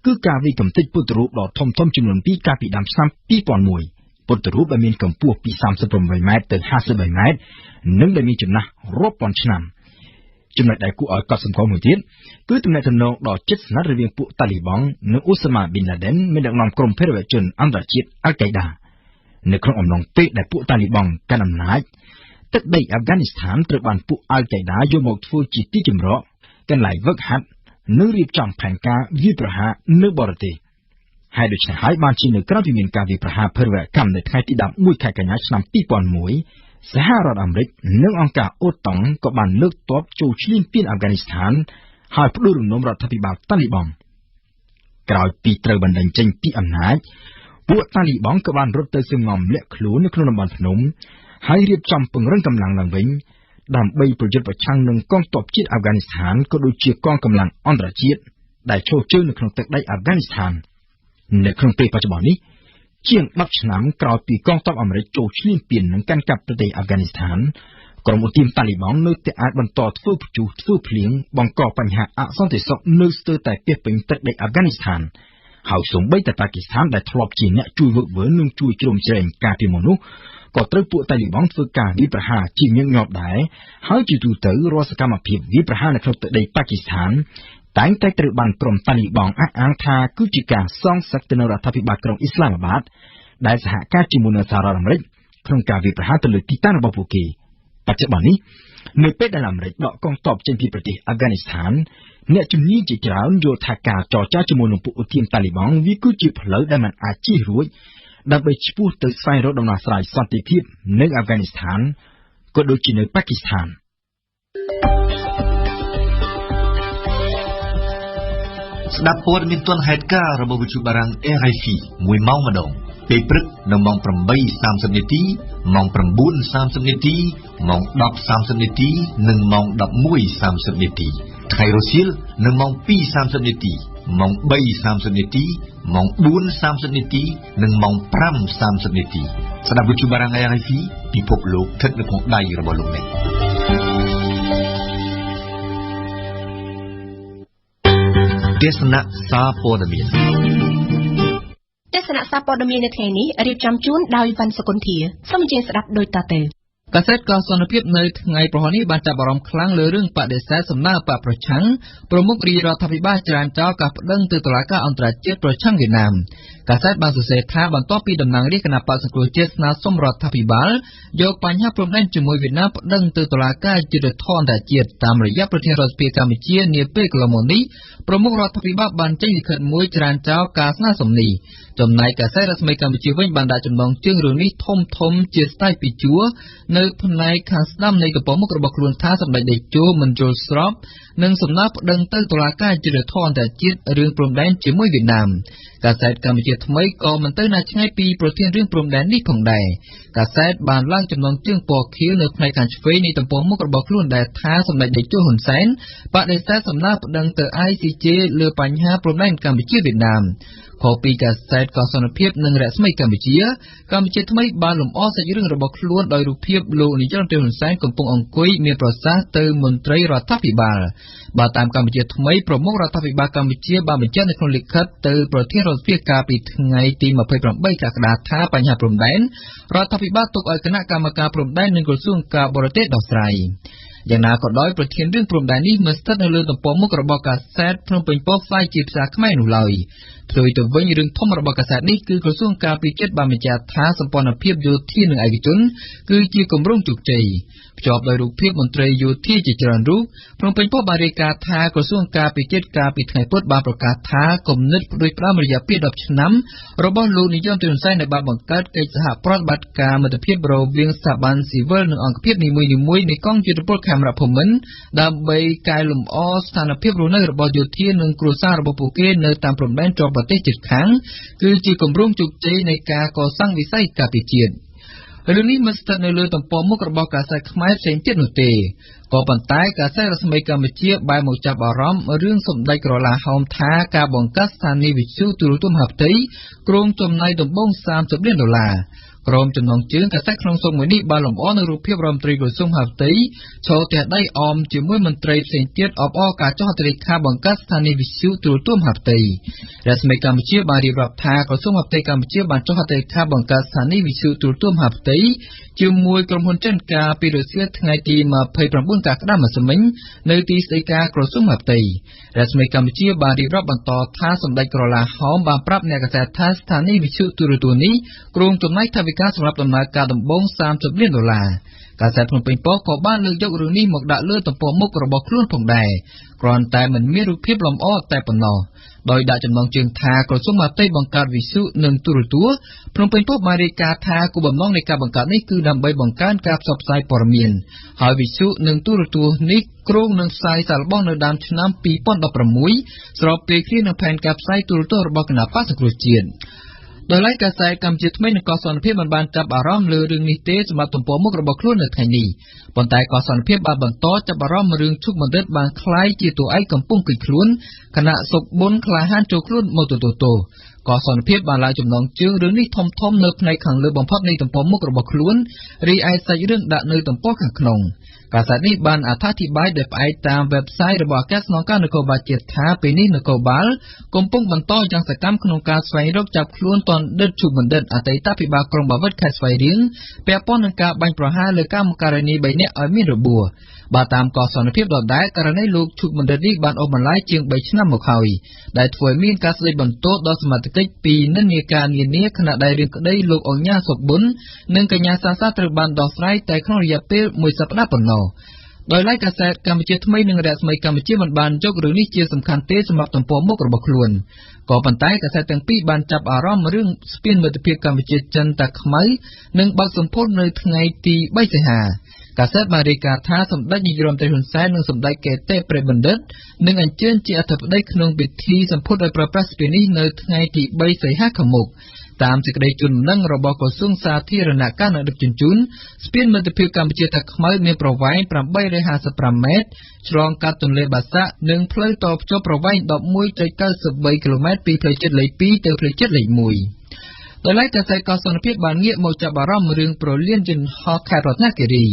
គឺការវាយកំទេចពុទ្ធរូបដ៏ធំចំនួន2កាលពីដើមឆ្នាំ2001ពុទ្ធរូបដែលមានកម្ពស់ពី38ម៉ែត្រទៅ53ម៉ែត្រនិងដែលមានចំណាស់រាប់ពាន់ឆ្នាំចំណុចដែលគួរឲ្យកត់សម្គាល់មួយទៀតគឺទំនាក់ទំនងដ៏ជិតស្និទ្ធរវាងពួកតាលីបង់និងអូសាម៉ាប៊ីនឡាដិនមានដឹកនាំក្រុមភេរវជនអន្តរជាតិអាល់កៃដានៅក្នុងអំឡុងពេលដែលពួកតាលីបង់កាន់អំណាចទឹកដីអាហ្វហ្គានីស្ថានត្រូវបានពួកអាល់កៃដាយកមកធ្វើជាទីជម្រកកន្លែងវឹកហាត់និងរៀបចំផែនការវាយប្រហារនៅបរទេសហើយដូច្នេះហើយបានជានៅក្រៅពីមានការវាយប្រហារភេរវកម្មនៅថ្ងៃទី11ខែកញ្ញាឆ្នាំ2001សហរដ្ឋអាមេរិកនិងអង្គការអូតុងក៏បានលើកទ័ពចូលឈ្លានពានអាហ្វហ្គានីស្ថានហើយផ្ដួលរំលំរដ្ឋាភិបាលតាលីបង់ក្រោយពីត្រូវបណ្តេញចេញពីអំណាចពួកតាលីបង់ក៏បានរត់ទៅសង្ងំលាក់ខ្លួននៅក្នុងតំបន់ភ្នំហើយរៀបចំពង្រឹងកម្លាំងឡើងវិញដើម្បីប្រយុទ្ធប្រឆាំងនឹងកងទ័ពជាតិអាហ្វហ្គានីស្ថានក៏ដូចជាកងកម្លាំងអន្តរជាតិដែលឈរជើងនៅក្នុងទឹកដីអាហ្វហ្គានីស្ថាននៅក្នុងពេលបច្ចុប្បន្ននេះជាង10ឆ្នាំក្រោយពីកងទ័ពអាមេរិកចូលឈ្លានពាននិងកាន់កាប់ប្រទេសអាហ្វហ្គានីស្ថានក្រុមឧទាមតាលីបង់នៅតែអាចបន្តធ្វើព្យុះធ្វើភ្លៀងបង្កបញ្ហាអសន្តិសុខនៅស្ទើរតែពាសពេញទឹកដីអាហ្វហ្គានីស្ថានហើយសូម្បីតែប៉ាគីស្ថានដែលធ្លាប់ជាអ្នកជួយវឹកវើនិងជួយជ្រោមជ្រែងការពីមុននោះក៏ត្រូវពួកតាលីបង់ធ្វើការវាយប្រហារជាញឹកញាប់ដែរហើយជាទូទៅរាល់សកម្មភាពវាយប្រហារនៅក្នុងទឹកដីប៉ាគីស្ថានតែងតែត្រូវបានក្រុមតាលីបង់អះអាងថាគឺជាការសងសឹកទៅនឹងរដ្ឋាភិបាលក្រុងអ៊ីស្លាមាបាតដែលសហការជាមួយនឹងសហរដ្ឋអាមេរិកក្នុងការវាយប្រហារទៅលើទីតាំងរបស់ពួកគេបច្ចុប្បន្ននេះនៅពេលដែលអាមេរិកដកកងទ័ពចេញពីប្រទេសអាហ្វហ្គានីស្ថានអ្នកជំនាញជាច្រើនយល់ថាការចរចាជាមួយនឹងពួកឧទាមតាលីបង់វាគឺជាផ្លូវដែលមិនអាចជៀសរួចដើម្បីឆ្ពោះទៅស្វែងរកដំណោះស្រាយសន្តិភាពនៅអាហ្វហ្គានីស្ថានក៏ដូចជានៅប៉ាគីស្ថាន
ស្ដាប់ព័ត៌មានទាន់ហេតុការណ៍របស់វិទ្យុបារាំង RFI 1 ម៉ោងម្ដងពេលព្រឹកនៅម៉ោង 8:30 នាទីម៉ោង 9:30 នាទីម៉ោង 10:30 នាទីនិងម៉ោង 11:30 នាទីថ្ងៃរសៀលនៅម៉ោង 2:30 នាទីម៉ោង 3:30 នាទីម៉ោង 4:30 នាទីនិងម៉ោង 5:30 នាទីស្ដាប់វិទ្យុបារាំង RFI ពិភពលោកស្ថិតនៅក្នុងដៃរបស់លោកអ្នកទេសនាសារព័ត៌មាន
ទេសនាសារព័ត៌មាននៅថ្ងៃនេះរៀបចំជូនដោយវ៉ាន់សុគន្ធាសូមអញ្ជើញស្ដាប់ដូចតទៅកាសែតកសនភាពនៅថ្ងៃប្រហ័ននេះបានចាប់អារម្មណ៍ខ្លាំងលើរឿងបដិសេធសំណើបកប្រឆាំងប្រមុខរាជរដ្ឋាភិបាលច្រានចោលការប្តឹងទៅតុលាការអន្តរជាតិប្រឆាំងវៀតណាមកាសែតបានសរសេរថាបន្ទាប់ពីតំណាងរាជគណៈបក្សសង្គ្រោះជាតិស្នើសុំរដ្ឋាភិបាលយកបញ្ហាព្រំដែនជាមួយវៀតណាមប្តឹងទៅតុលាការយុត្តិធម៌អន្តរជាតិតាមរយៈប្រធានរដ្ឋសភាកម្ពុជានាពេលកន្លងមកនេះប្រមុខរដ្ឋាភិបាលបានចេញលិខិតមួយច្រានចោលការស្នើសុំនេះចំណែកកាសែតរដ្ឋស្មីកម្ពុជាវិញបានដាក់ចំណងជើងរឿងនេះធំជាស្ដាយពីជួរនៅផ្នែកខាងស្ដាំនៃកំពង់មុខរបស់ខ្លួនថាសម្ដេចតេជោមិនយល់ស្របនឹងសំណើប្តឹងទៅតុលាការយុត្តិធម៌អន្តរជាតិរឿងព្រំដែនជាមួយវៀតណាមកាសែតកម្ពុជាថ្មីក៏មិនទៅណាឆ្ងាយពីប្រធានរឿងព្រំដែននេះផងដែរកាសែតបានឡើងចំណងជើងពណ៌ខៀវនៅផ្នែកខាងឆ្វេងនៃទំព័រមុខរបស់ខ្លួនដែលថាសម្ដេចតេជោហ៊ុនសែនបដិសេធសំណើប្តឹងទៅ ICJ លើបញ្ហាព្រំដែនកម្ពុជាវៀតណាមខុសពីកាសែតកសនភាពនិងរស្មីកម្ពុជាថ្មីបានលម្អសាច់រឿងរបស់ខ្លួនដោយរូបភាពលោកនាយករដ្ឋមន្ត្រីហ៊ុនសែនកំពុងអង្គុយមានប្រសាសន៍ទៅមន្ត្រីរដ្ឋាភិបាលបើតាមកម្ពុជាថ្មីប្រមុខរដ្ឋាភិបាលកម្ពុជាបានបញ្ជាក់នៅក្នុងលិខិតទៅប្រធានរដ្ឋសភាកាលពីថ្ងៃទី28កក្កដាថាបញ្ហាព្រំដែនរដ្ឋាភិបាលទុកឲ្យគណៈកម្មការព្រំដែននិងក្រសួងការបរទេសដោះស្រាយយ៉ាងណាក៏ដោយប្រធានរឿងព្រំដែននេះមិនស្ថិតនៅលើទំព័រមុខរបស់កាសែតភ្នំពេញប៉ុស្តិ៍ផ្សាយជាភាសាខ្មែរនោះឡើយផ្ទុយទៅវិញរឿងធំរបស់កាសែតនេះគឺក្រសួងការពារជាតិបានបញ្ជាក់ថាសម្ព័ន្ធភាពយោធានិងឯកជនគឺជាគម្រោងជោគជ័យភ្ជាប់ដោយរូបភាពមន្ត្រីយោធាជាច្រើនរូបភ្នំពេញប៉ុស្តិ៍បានរាយការណ៍ថាក្រសួងការពារជាតិកាលពីថ្ងៃពុធបានប្រកាសថាគំនិតផ្ដួចផ្ដើមរយៈពេល10ឆ្នាំរបស់លោកនាយករដ្ឋមន្ត្រីហ៊ុនសែនដែលបានបង្កើតកិច្ចសហប្រតិបត្តិការមិត្តភាពរវាងស្ថាប័នស៊ីវិលនិងអង្គភាពនីមួយៗនៃកងយុទ្ធពលខេមរភូមិន្ទដើម្បីកែលម្អស្ថានភាពរស់នៅរបស់យោធានិងគ្រួសាររបស់ពួកគេនៅតាមព្រំដែនជាប់ប្រទេសជិតខាងគឺជាគម្រោងជោគជ័យនៃការកសាងវិស័យការពារជាតិ
រឿងនេះមិនស្ថិតនៅលើទំព័រមុខរបស់កាសែតខ្មែរផ្សេងទៀតនោះទេក៏ប៉ុន្តែកាសែតរស្មីកម្ពុជាបែរមកចាប់អារម្មណ៍រឿងសម្ដេចក្រឡាហោមថាការបង្កើតស្ថានីយវិទ្យុទូរទស្សន៍មហាផ្ទៃគ្រោងចំណាយដំបូង$30 លានក្រុមចំណងជើងកាសែតក្នុងស្រុកមួយនេះបានលម្អនៅរូបភាពរដ្ឋមន្ត្រីក្រសួងមហាផ្ទៃឈរទះដៃអមជាមួយមន្ត្រីផ្សេងទៀតអបអរការចុះហត្ថលេខាបង្កើតស្ថានីយវិទ្យុទូរទស្សន៍មហាផ្ទៃរស្មីកម្ពុជាបានរៀបរាប់ថាក្រសួងមហាផ្ទៃកម្ពុជាបានចុះហត្ថលេខាបង្កើតស្ថានីយវិទ្យុទូរទស្សន៍មហាផ្ទៃជាមួយក្រុមហ៊ុនចិនការពីរសៀលថ្ងៃទី29 កក្កដាម្សិលមិញនៅទីស្តីការក្រសួងមហាផ្ទៃរស្មីកម្ពុជាបានរៀបរាប់បន្តថាសម្ដេចក្រឡាហោមបានប្រាប់អ្នកកាសែតថាស្ថានីយវិទ្យុទូរទស្សន៍នេះគ្រោងចំណាយថវិកាសម្រាប់ដំណើរការដំបូង$30 លានកាសែតភ្នំពេញប៉ុស្តិ៍ក៏បានលើកយករឿងនេះមកដាក់លើទំព័រមុខរបស់ខ្លួនផងដែរគ្រាន់តែមិនមានរូបភាពលម្អតែប៉ុណ្ណោះដោយដាក់ចំណងជើងថាក្រសួងមហាផ្ទៃបង្កើតវិទ្យុនិងទូរទស្សន៍ភ្នំពេញប៉ុស្តិ៍បានរាយការណ៍ថាគោលបំណងនៃការបង្កើតនេះគឺដើម្បីបង្កើនការផ្សព្វផ្សាយព័ត៌មានហើយវិទ្យុនិងទូរទស្សន៍នេះគ្រោងនឹងផ្សាយសាកល្បងនៅដើមឆ្នាំ2016ស្របពេលគ្នានឹងផែនការផ្សាយទូរទស្សន៍របស់គណៈបក្សសង្គ្រោះជាតិដោយឡែកកាសែតកម្ពុជាថ្មីនិងកសនភាពបានចាប់អារម្មណ៍លើរឿងនេះទេសម្រាប់ទំព័រមុខរបស់ខ្លួននៅថ្ងៃនេះប៉ុន្តែកសនភាពបានបន្តចាប់អារម្មណ៍រឿងឈុកបណ្ឌិតបានក្លាយជាតួឯកកំពុងគិតខ្លួនគណៈសុកប៊ុនក្លាហានចូលខ្លួនមកទោកសនភាពបានឡើងចំណងជើងរឿងនេះធំនៅផ្នែកខាងលើបំផុតនៃទំព័រមុខរបស់ខ្លួនរីឯសាច់រឿងដាក់នៅទំព័រខាងក្នុងកាសែតនេះបានអត្ថាធិប្បាយដោយផ្អែកតាម website របស់អគ្គស្នងការនគរបាលជាតិថាពេលនេះនគរបាលកំពុងបន្តយ៉ាងសកម្មក្នុងការស្វែងរកចាប់ខ្លួនទណ្ឌិតឈុកបណ្ឌិតអតីតភិបាលក្រុងបាវិតខេត្តស្វាយរៀងពាក់ព័ន្ធនឹងការបាញ់ប្រហារលើកម្មការិនី3នាក់ឲ្យមានរបួសបើតាមកសនភាពដដែលករណីលោកឈុកបណ្ឌិតនេះបានអូសបន្លាយជាង3ឆ្នាំមកហើយដែលធ្វើឲ្យមានការស្ដីបន្ទោសដល់សមាជិកពីនិន្នាការនានាខណៈដែលរឿងក្តីលោកអញ្ញាសុកប៊ុននិងកញ្ញាសាសាត្រូវបានដោះស្រាយតែក្នុងរយៈពេល1សប្តាហ៍ប៉ុណ្ណោះដោយឡែកកាសែតកម្ពុជាថ្មីនិងរស្មីកម្ពុជាមិនបានយករឿងនេះជាសំខាន់ទេសម្រាប់ទំព័រមុខរបស់ខ្លួនក៏ប៉ុន្តែកាសែតទាំងពីរបានចាប់អារម្មណ៍រឿងស្ពានមិត្តភាពកម្ពុជាចិនតាខ្មៅនិងបើកសម្ពោធនៅថ្ងៃទី3សីហាកាសែតបានរាយការណ៍ថាសម្ដេចនាយរដ្ឋមន្ត្រីហ៊ុនសែននិងសម្ដេចកេតេព្រៃបណ្ឌិតនឹងអញ្ជើញជាអធិបតីក្នុងពិធីសម្ពោធដោយប្រើប្រាស់ស្ពាននេះនៅថ្ងៃទី3សីហាខាងមុខតាមសេចក្តីជូនដំណឹងរបស់ក្រសួងសាធារណការនិងដឹកជញ្ជូនស្ពានមិត្តភាពកម្ពុជាតាខ្មៅមានប្រវែង855ម៉ែត្រឆ្លងកាត់ទន្លេបាសាក់និងផ្លូវតភ្ជាប់ប្រវែង 11.93 គីឡូម៉ែត្រពីផ្លូវជាតិលេខ 2 ទៅផ្លូវជាតិលេខ 1ដោយឡែកកាសែតកសនភាពបានងាកមកចាប់អារម្មណ៍រឿងប្រលានយន្តហោះខេត្តរតនគិរី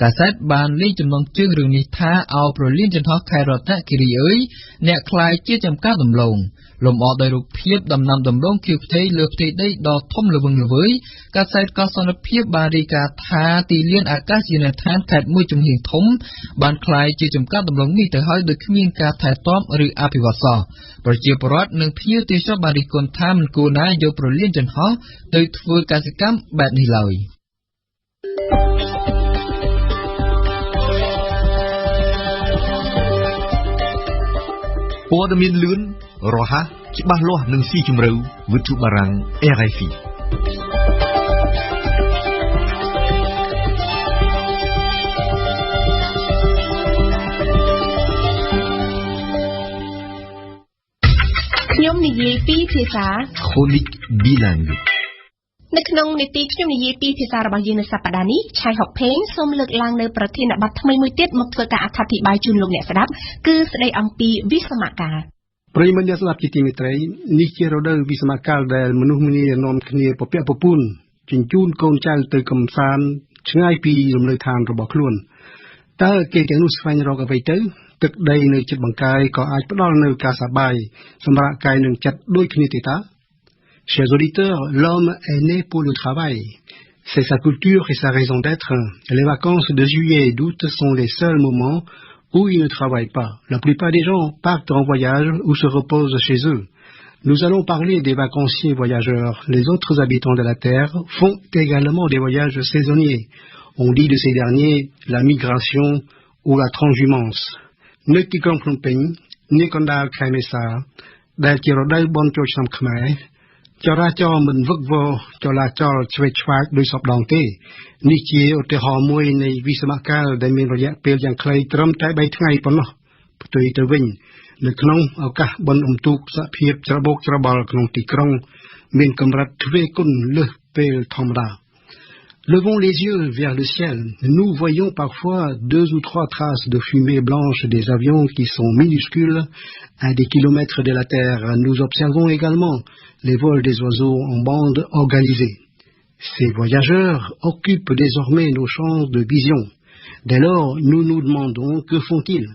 កាសែតបានលេខចំណងជើងរឿងនេះថាអោប្រលានយន្តហោះខេត្តរតនគិរីអើយអ្នកខ្លាយជាចំការដំឡូងលំអដោយរូបភាពដំណាំដំឡូងខៀវខ្ចីលើផ្ទៃដីដ៏ធំល្វឹងល្វើយកាសែតកសនភាពបានរាយការណ៍ថាទីលានអាកាសយានដ្ឋានខេត្តមួយចំហៀងធំបានខ្លាយជាចំការដំឡូងនេះទៅហើយដោយគ្មានការថែទាំឬអភិវឌ្ឍសោះប្រជាពលរដ្ឋនិងភ្ញៀវទេសចរបានរិះគន់ថាមិនគួរណាយកប្រលានយន្តហោះទៅធ្វើកសិកម្មបែបនេះឡើយ
ព័ត៌មានលឿនរហ័សច្បាស់លាស់និងស៊ីជម្រៅវិទ្យុបារាំង RFI
ខ្ញុំនិយាយពីភាសា
Chronique bilingue
នៅក្នុងនីតិខ្ញុំនិយាយពីភាសារបស់យើងនៅសប្តាហ៍នេះឆៃហុកផេងសូមលើកឡើងនៅប្រធានបទថ្មីមួយទៀតមកធ្វើការអត្ថាធិប្បាយជូនលោកអ្នកស្ដាប់គឺស្ដីអំពីវិសមកាល
ប្រិយមិត្តអ្នកស្ដាប់ជាទីមេត្រីនេះជារដូវវិសមកាលដែលមនុស្សម្នានាំគ្នាពពាក់ពពូនជញ្ជូនកូនចៅទៅកំសាន្តឆ្ងាយពីលំនៅឋានរបស់ខ្លួនតើគេទាំងនោះស្វែងរកអ្វីទៅទឹកដីនៅចិត្តបង្កាយក៏អាចផ្ដល់នូវការសប្បាយសម្រាប់កាយនិងចិត្តដូចគ្នាទេតា Chers auditeurs, l'homme est né pour le travail. C'est sa culture et sa raison d'être. Les vacances de juillet et d'août sont les seuls moments où ils ne travaillent pas. La plupart des gens partent en voyage ou se reposent chez eux. Nous allons parler des vacanciers voyageurs. Les autres habitants de la Terre font également des voyages saisonniers. On dit de ces derniers la migration ou la transhumance. Ne quittons Phnom Penh, ne Kondal Khaimesa, Dal Tirodal Bon Choi Cham Khmer, ចរាចរណ៍មិនវឹកវរចលាចលឆ្វេងឆ្វាយដោយសពដងទេនេះជាឧទាហរណ៍មួយនៃវិសមកាលដែលមានរយៈពេលយ៉ាងខ្លីត្រឹមតែ3ថ្ងៃប៉ុណ្ណោះផ្ទុយទៅវិញនៅក្នុងឱកាសបុណ្យអុំទូកសហភាពច្របូកច្របល់ក្នុងទីក្រុងមានកម្រិតទ្វេគុណលើសពេលធម្មតា Levons les yeux vers le ciel. Nous voyons parfois 2 ou 3 traces de fumée blanche des avions qui sont minuscules à des kilomètres de la Terre. Nous observons également les vols des oiseaux en bande organisée. Ces voyageurs occupent désormais nos champs de vision. Dès lors, nous nous demandons que font-ils?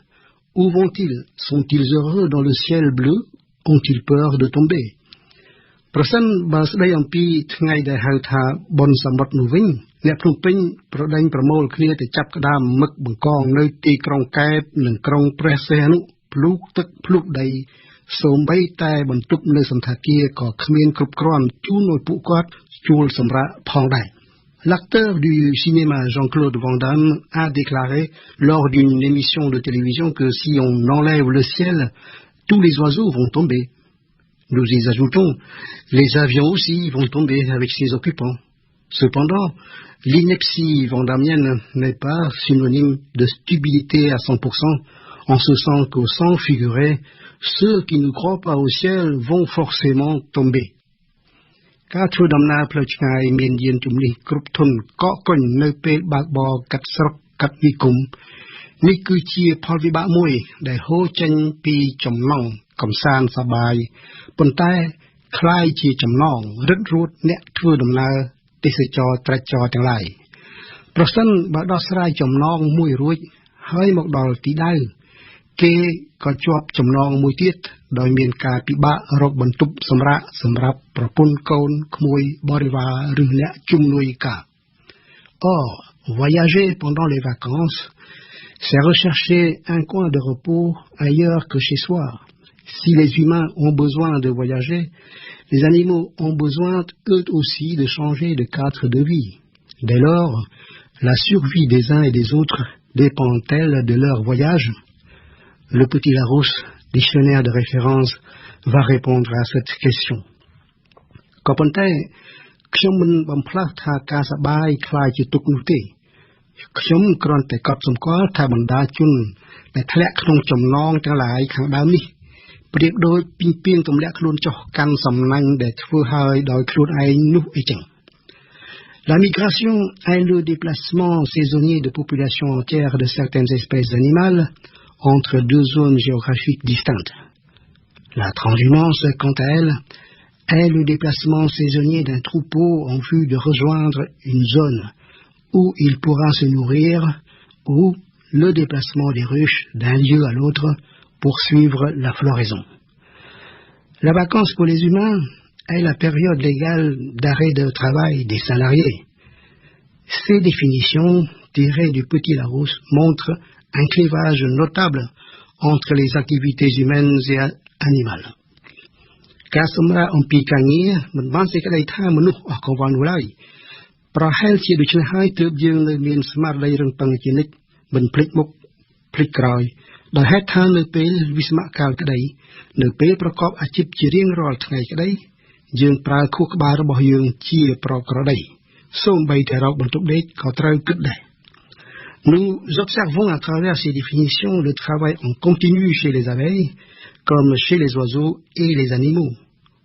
Où vont-ils? Sont-ils heureux dans le ciel bleu? Ont-ils peur de tomber? ប្រសិនបើស្ដីអំពីថ្ងៃដែលហៅថាបុណ្យសមុទ្រនោះវិញអ្នកភ្នំពេញប្រដេញប្រមូលគ្នាទៅចាប់ក្តាមមឹកបង្កងនៅទីក្រុងកែបនិងក្រុងព្រះសីហនុភ្លូកទឹកភ្លុកដីសូម្បីតែបន្ទប់នៅសន្តាគារក៏គ្មានគ្រប់គ្រាន់ជូនឲ្យពួកគាត់ជួលសម្រាកផងដែរ L'acteur du cinéma Jean-Claude Van Damme a déclaré lors d'une émission de télévision que si on enlève le ciel, tous les oiseaux vont tomber. Nous y ajoutons, les avions aussi vont tomber avec ses occupants. Cependant, l'ineptie vandamienne n'est pas synonyme de stupidité à 100%, en ce sens qu'au sens figuré, ceux qui ne croient pas au ciel vont forcément tomber. ការធ្វើដំណើរផ្លូវឆ្ងាយមានយានជំនិះគ្រប់ធុនកកកុញនៅពេលបើកបរកាត់ស្រុកកាត់វិគមនេះគឺជាផលវិបាកមួយដែលហូរចេញពីចំណងកំសាន្តសប្បាយប៉ុន្តែคล้ายជាចំណងរឹតរួតអ្នកធ្វើដំណើរទេសចរត្រាច់ចរទាំងឡាយប្រសិនបើដោះស្រាយចំណងមួយរួចហើយមកដល់ទីដៅគេក៏ជាប់ចំណងមួយទៀតដោយមានការពិបាករកបន្ទប់សម្រាកសម្រាប់ប្រពន្ធកូនក្មួយបរិវារឬអ្នកជំនួយការ Or, voyager pendant les vacances, c'est rechercher un coin de repos ailleurs que chez soi. Si les humains ont besoin de voyager, les animaux ont besoin eux aussi de changer de cadre de vie. Dès lors, la survie des uns et des autres dépend-elle de leur voyage? Le petit Larousse, dictionnaire de référence, va répondre à cette question. ក៏ប៉ុន្តែខ្ញុំមិនបំផ្លាស់ថាការសប្បាយខ្លាចជាទុក្ខនោះទេខ្ញុំគ្រាន់តែកត់សម្គាល់ថាបណ្ដាជនដែលធ្លាក់ក្នុងចំណងទាំងឡាយខាងដើមនេះប្រៀបដូចពីងពីងទម្លាក់ខ្លួនចុះកាន់សំណាញ់ដែលធ្វើហើយដោយខ្លួនឯងនោះអីចឹង La migration est le déplacement saisonnier de populations entières de certaines espèces animales entre 2 zones géographiques distinctes. La transhumance, quant à elle, est le déplacement saisonnier d'un troupeau en vue de rejoindre une zone où il pourra se nourrir, ou le déplacement des ruches d'un lieu à l'autre pour suivre la floraison. La vacance pour les humains est la période légale d'arrêt de travail des salariés. Ces définitions tirées du Petit Larousse montrent un clivage notable entre les activités humaines et animales. ការសម្រាកអំពីការងារមិនបានសេចក្តីថាមនុស្សអស់កង្វល់នោះឡើយប្រហែលជាដូច្នេះហើយទើបយើងនៅមានស្មារតីរឹងប៉ឹងជានិច្ចមិនភ្លេចមុខភ្លេចក្រោយដោយហេតុថានៅពេលវិស្មកាលក្តីនៅពេលប្រកបអាជីពជារៀងរាល់ថ្ងៃក្តីយើងប្រើខួរក្បាលរបស់យើងជាប្រក្រតីសូម្បីតែរកបន្ទប់ដេកក៏ត្រូវគិតដែរ Nous observons à travers ces définitions le travail en continu chez les abeilles comme chez les oiseaux et les animaux.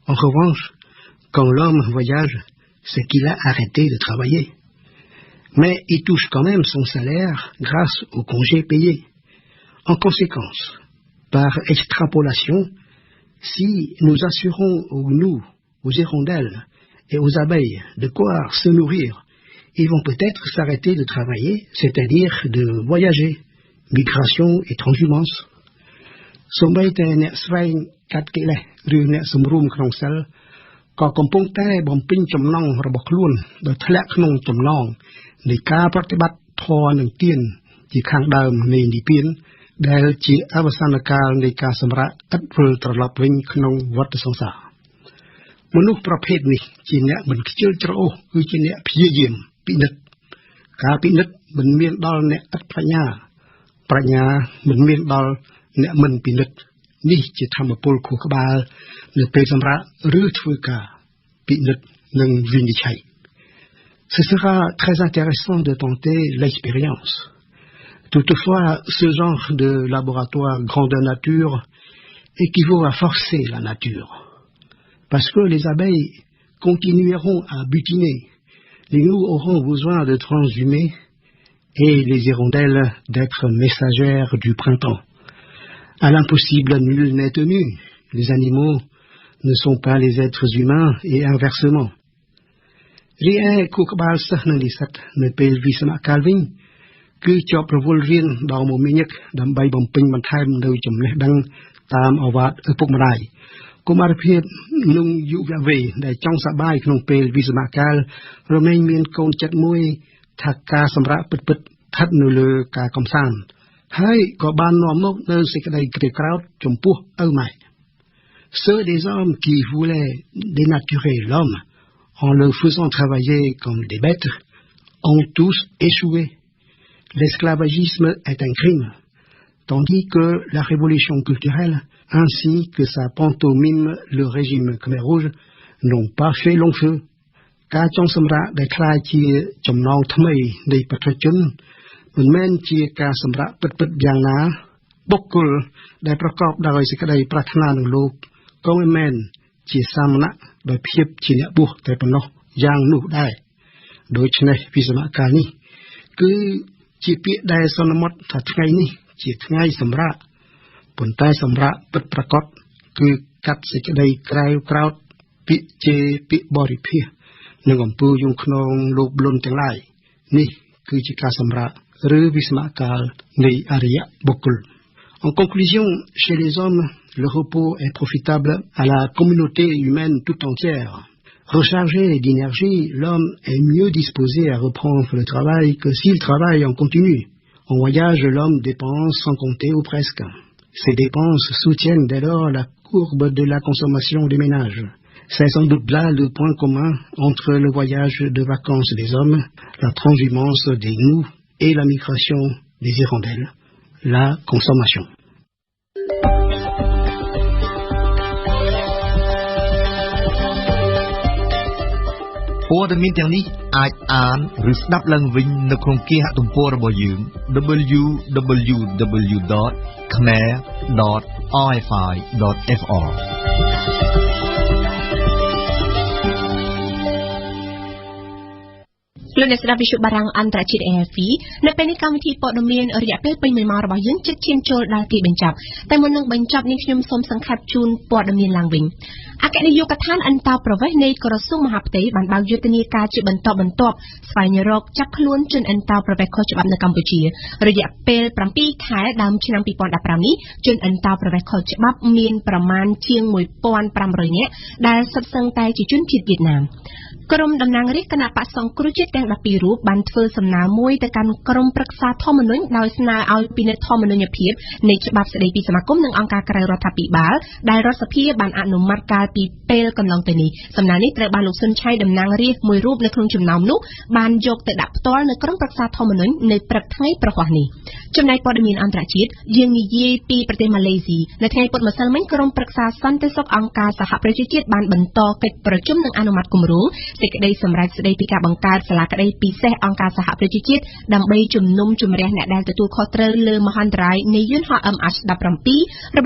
En revanche, quand l'homme voyage, c'est qu'il a arrêté de travailler. Mais il touche quand même son salaire grâce aux congés payés. En conséquence, par extrapolation, si nous assurons aux gnous, aux hirondelles et aux abeilles de quoi se nourrir, ils vont peut-être s'arrêter de travailler, c'est-à-dire de voyager, migration et transhumance. សូម្បីតែអ្នកស្វែងកាត់កិលេសឬអ្នកសម្រួមក្នុងសិលក៏កំពុងតែបំពេញចំណងរបស់ខ្លួនដោយធ្លាក់ក្នុងចំណងនៃការប្រតិបត្តិធម៌និងទានជាខាងដើមនៃនិព្វានដែលជាអវសានកាលនៃការសម្រាកឥតវិលត្រឡប់វិញក្នុងវដ្តសង្សារមនុស្សប្រភេទនេះជាអ្នកមិនខ្ជិលច្រអូសគឺជាអ្នកព្យាយាមពិនិត្យការពិនិត្យមិនមានដល់អ្នកឥតប្រាជ្ញាប្រាជ្ញាមិនមានដល់អ្នកមិនពិនិត្យនេះជាធម្មពលខួរក្បាលនៅពេលសម្រាប់ឬធ្វើការពិនិត្យនិងវិនិច្ឆ័យ Ce sera très intéressant de tenter l'expérience. Toutefois, ce genre de laboratoire grandeur nature équivaut à forcer la nature. Parce que les abeilles continueront à butiner, Les gnous auront besoin de transhumer et les hirondelles d'être messagères du printemps. À l'impossible, nul n'est tenu. Les animaux ne sont pas les êtres humains et inversement. Rien qu'au sah nang disat ne pel vi samakalវិញគឺជាប់រវល់រៀនដល់មមាញឹកដើម្បីបំពេញបន្ថែមនៅចំណេះដឹងតាមអាវ៉ាតឪពុកម្ដាយកុមារភាពនិងយុវវ័យដែលចង់សប្បាយក្នុងពេលវិសមកាលរមែងមានកូនចិត្តមួយថាការសម្រាកពិតៗស្ថិតនៅលើការកំសាន្តហើយក៏បាននាំមកនៅសេចក្តីក្រេវក្រោធចំពោះឪម៉ែ Ceux des hommes qui voulaient dénaturer l'homme en le faisant travailler comme des bêtes ont tous échoué. L'esclavagisme est un crime, tandis que la révolution culturelle, ainsi que sa pantomime, le régime Khmer Rouge, n'ont pas fait long feu. ការចង់សម្រាកដែលคล้ายជាចំណងថ្មីនៃប្រជាជនមិនមែនជាការសម្រាកពិតៗយ៉ាងណាបុគ្គលដែលប្រកបដោយសេចក្តីប្រាថ្នានឹងលោកក៏មិនមែនជាសាមណៈដោយភាពជាអ្នកបួសតែប៉ុណ្ណោះយ៉ាងនោះដែរដូច្នេះវិសមកាលនេះគឺជាពាក្យដែលសន្មត់ថាថ្ងៃនេះជាថ្ងៃសម្រាកប៉ុន្តែសម្រាកពិតប្រាកដគឺកាត់សេចក្តីក្រែវក្រោធពាក្យជេរពាក្យបរិភាសនិងអំពើយងខ្នងលោភលន់ទាំងឡាយនេះគឺជាការសម្រាកឬវិសមកាលនៃអរិយបុគ្គល En conclusion, chez les hommes, le repos est profitable à la communauté humaine tout entière. Rechargé d'énergie, l'homme est mieux disposé à reprendre le travail que s'il travaille en continu. En voyage, l'homme dépense sans compter ou presque. Ces dépenses soutiennent dès lors la courbe de la consommation des ménages. C'est sans doute là le point commun entre le voyage de vacances des hommes, la transhumance des gnous et la migration des hirondelles. La consommation.
ព័ត៌មានទាំងនេះអាចអានឬស្ដាប់ឡើងវិញនៅក្នុងគេហទំព័ររបស់យើង www.khmer.rfi.fr
លោកអ្នកស្ដាប់វិទ្យុបារាំងអន្តរជាតិ AFP នៅពេលនេះកម្មវិធីព័ត៌មានរយៈពេលពេញ1ម៉ោងរបស់យើងជិតឈានចូលដល់ទីបញ្ចប់តែមុននឹងបញ្ចប់នេះខ្ញុំសូមសង្ខេបជូនព័ត៌មានឡើងវិញអគ្គនាយកដ្ឋានអន្តរប្រវេសន៍នៃក្រសួងមហាផ្ទៃបានបើកយុទ្ធនាការជាបន្តបន្ទាប់ស្វែងរកចាប់ខ្លួនជនអន្តរប្រវេសន៍ខុសច្បាប់នៅកម្ពុជារយៈពេល7ខែដើមឆ្នាំ2015នេះជនអន្តរប្រវេសន៍ខុសច្បាប់មានប្រមាណជាង 1,500 នាក់ដែលសុទ្ធសឹងតែជាជនជាតិវៀតណាមក្រុមតំណាងរាស្ត្រគណៈបក្សសង្គ្រោះជាតិទាំង12រូបបានធ្វើសំណើមួយទៅកាន់ក្រុមប្រឹក្សាធម្មនុញ្ញដោយស្នើឲ្យពិនិត្យធម្មនុញ្ញភាពនៃច្បាប់ស្តីពីសមាគមនិងអង្គការក្រៅរដ្ឋាភិបាលដែលរដ្ឋសភាបានអនុម័តកាលពីពេលកន្លងទៅនេះសំណើនេះត្រូវបានលោកស៊ុនឆៃតំណាងរាស្ត្រមួយរូបនៅក្នុងចំណោមនោះបានយកទៅដាក់ផ្ទាល់នៅក្រុមប្រឹក្សាធម្មនុញ្ញនៅព្រឹកថ្ងៃប្រហ័សនេះចំណែកព័ត៌មានអន្តរជាតិយើងនិយាយពីប្រទេសម៉ាឡេស៊ីនៅថ្ងៃពុធម្សិលមិញក្រុមប្រឹក្សាសន្តិសុខអង្គការសហប្រជាជាតិបានបន្តកិច្ចប្រជុំនិងអនុម័តគម្រោងសេចក្តីសម្រេចស្តីពីការបង្កើតសាលាក្តីពិសេសអង្គការសហប្រជាជាតិដើម្បីជំនុំជម្រះអ្នកដែលទទួលខុសត្រូវលើមហន្តរាយនៃយន្តហោះ MH17 របស់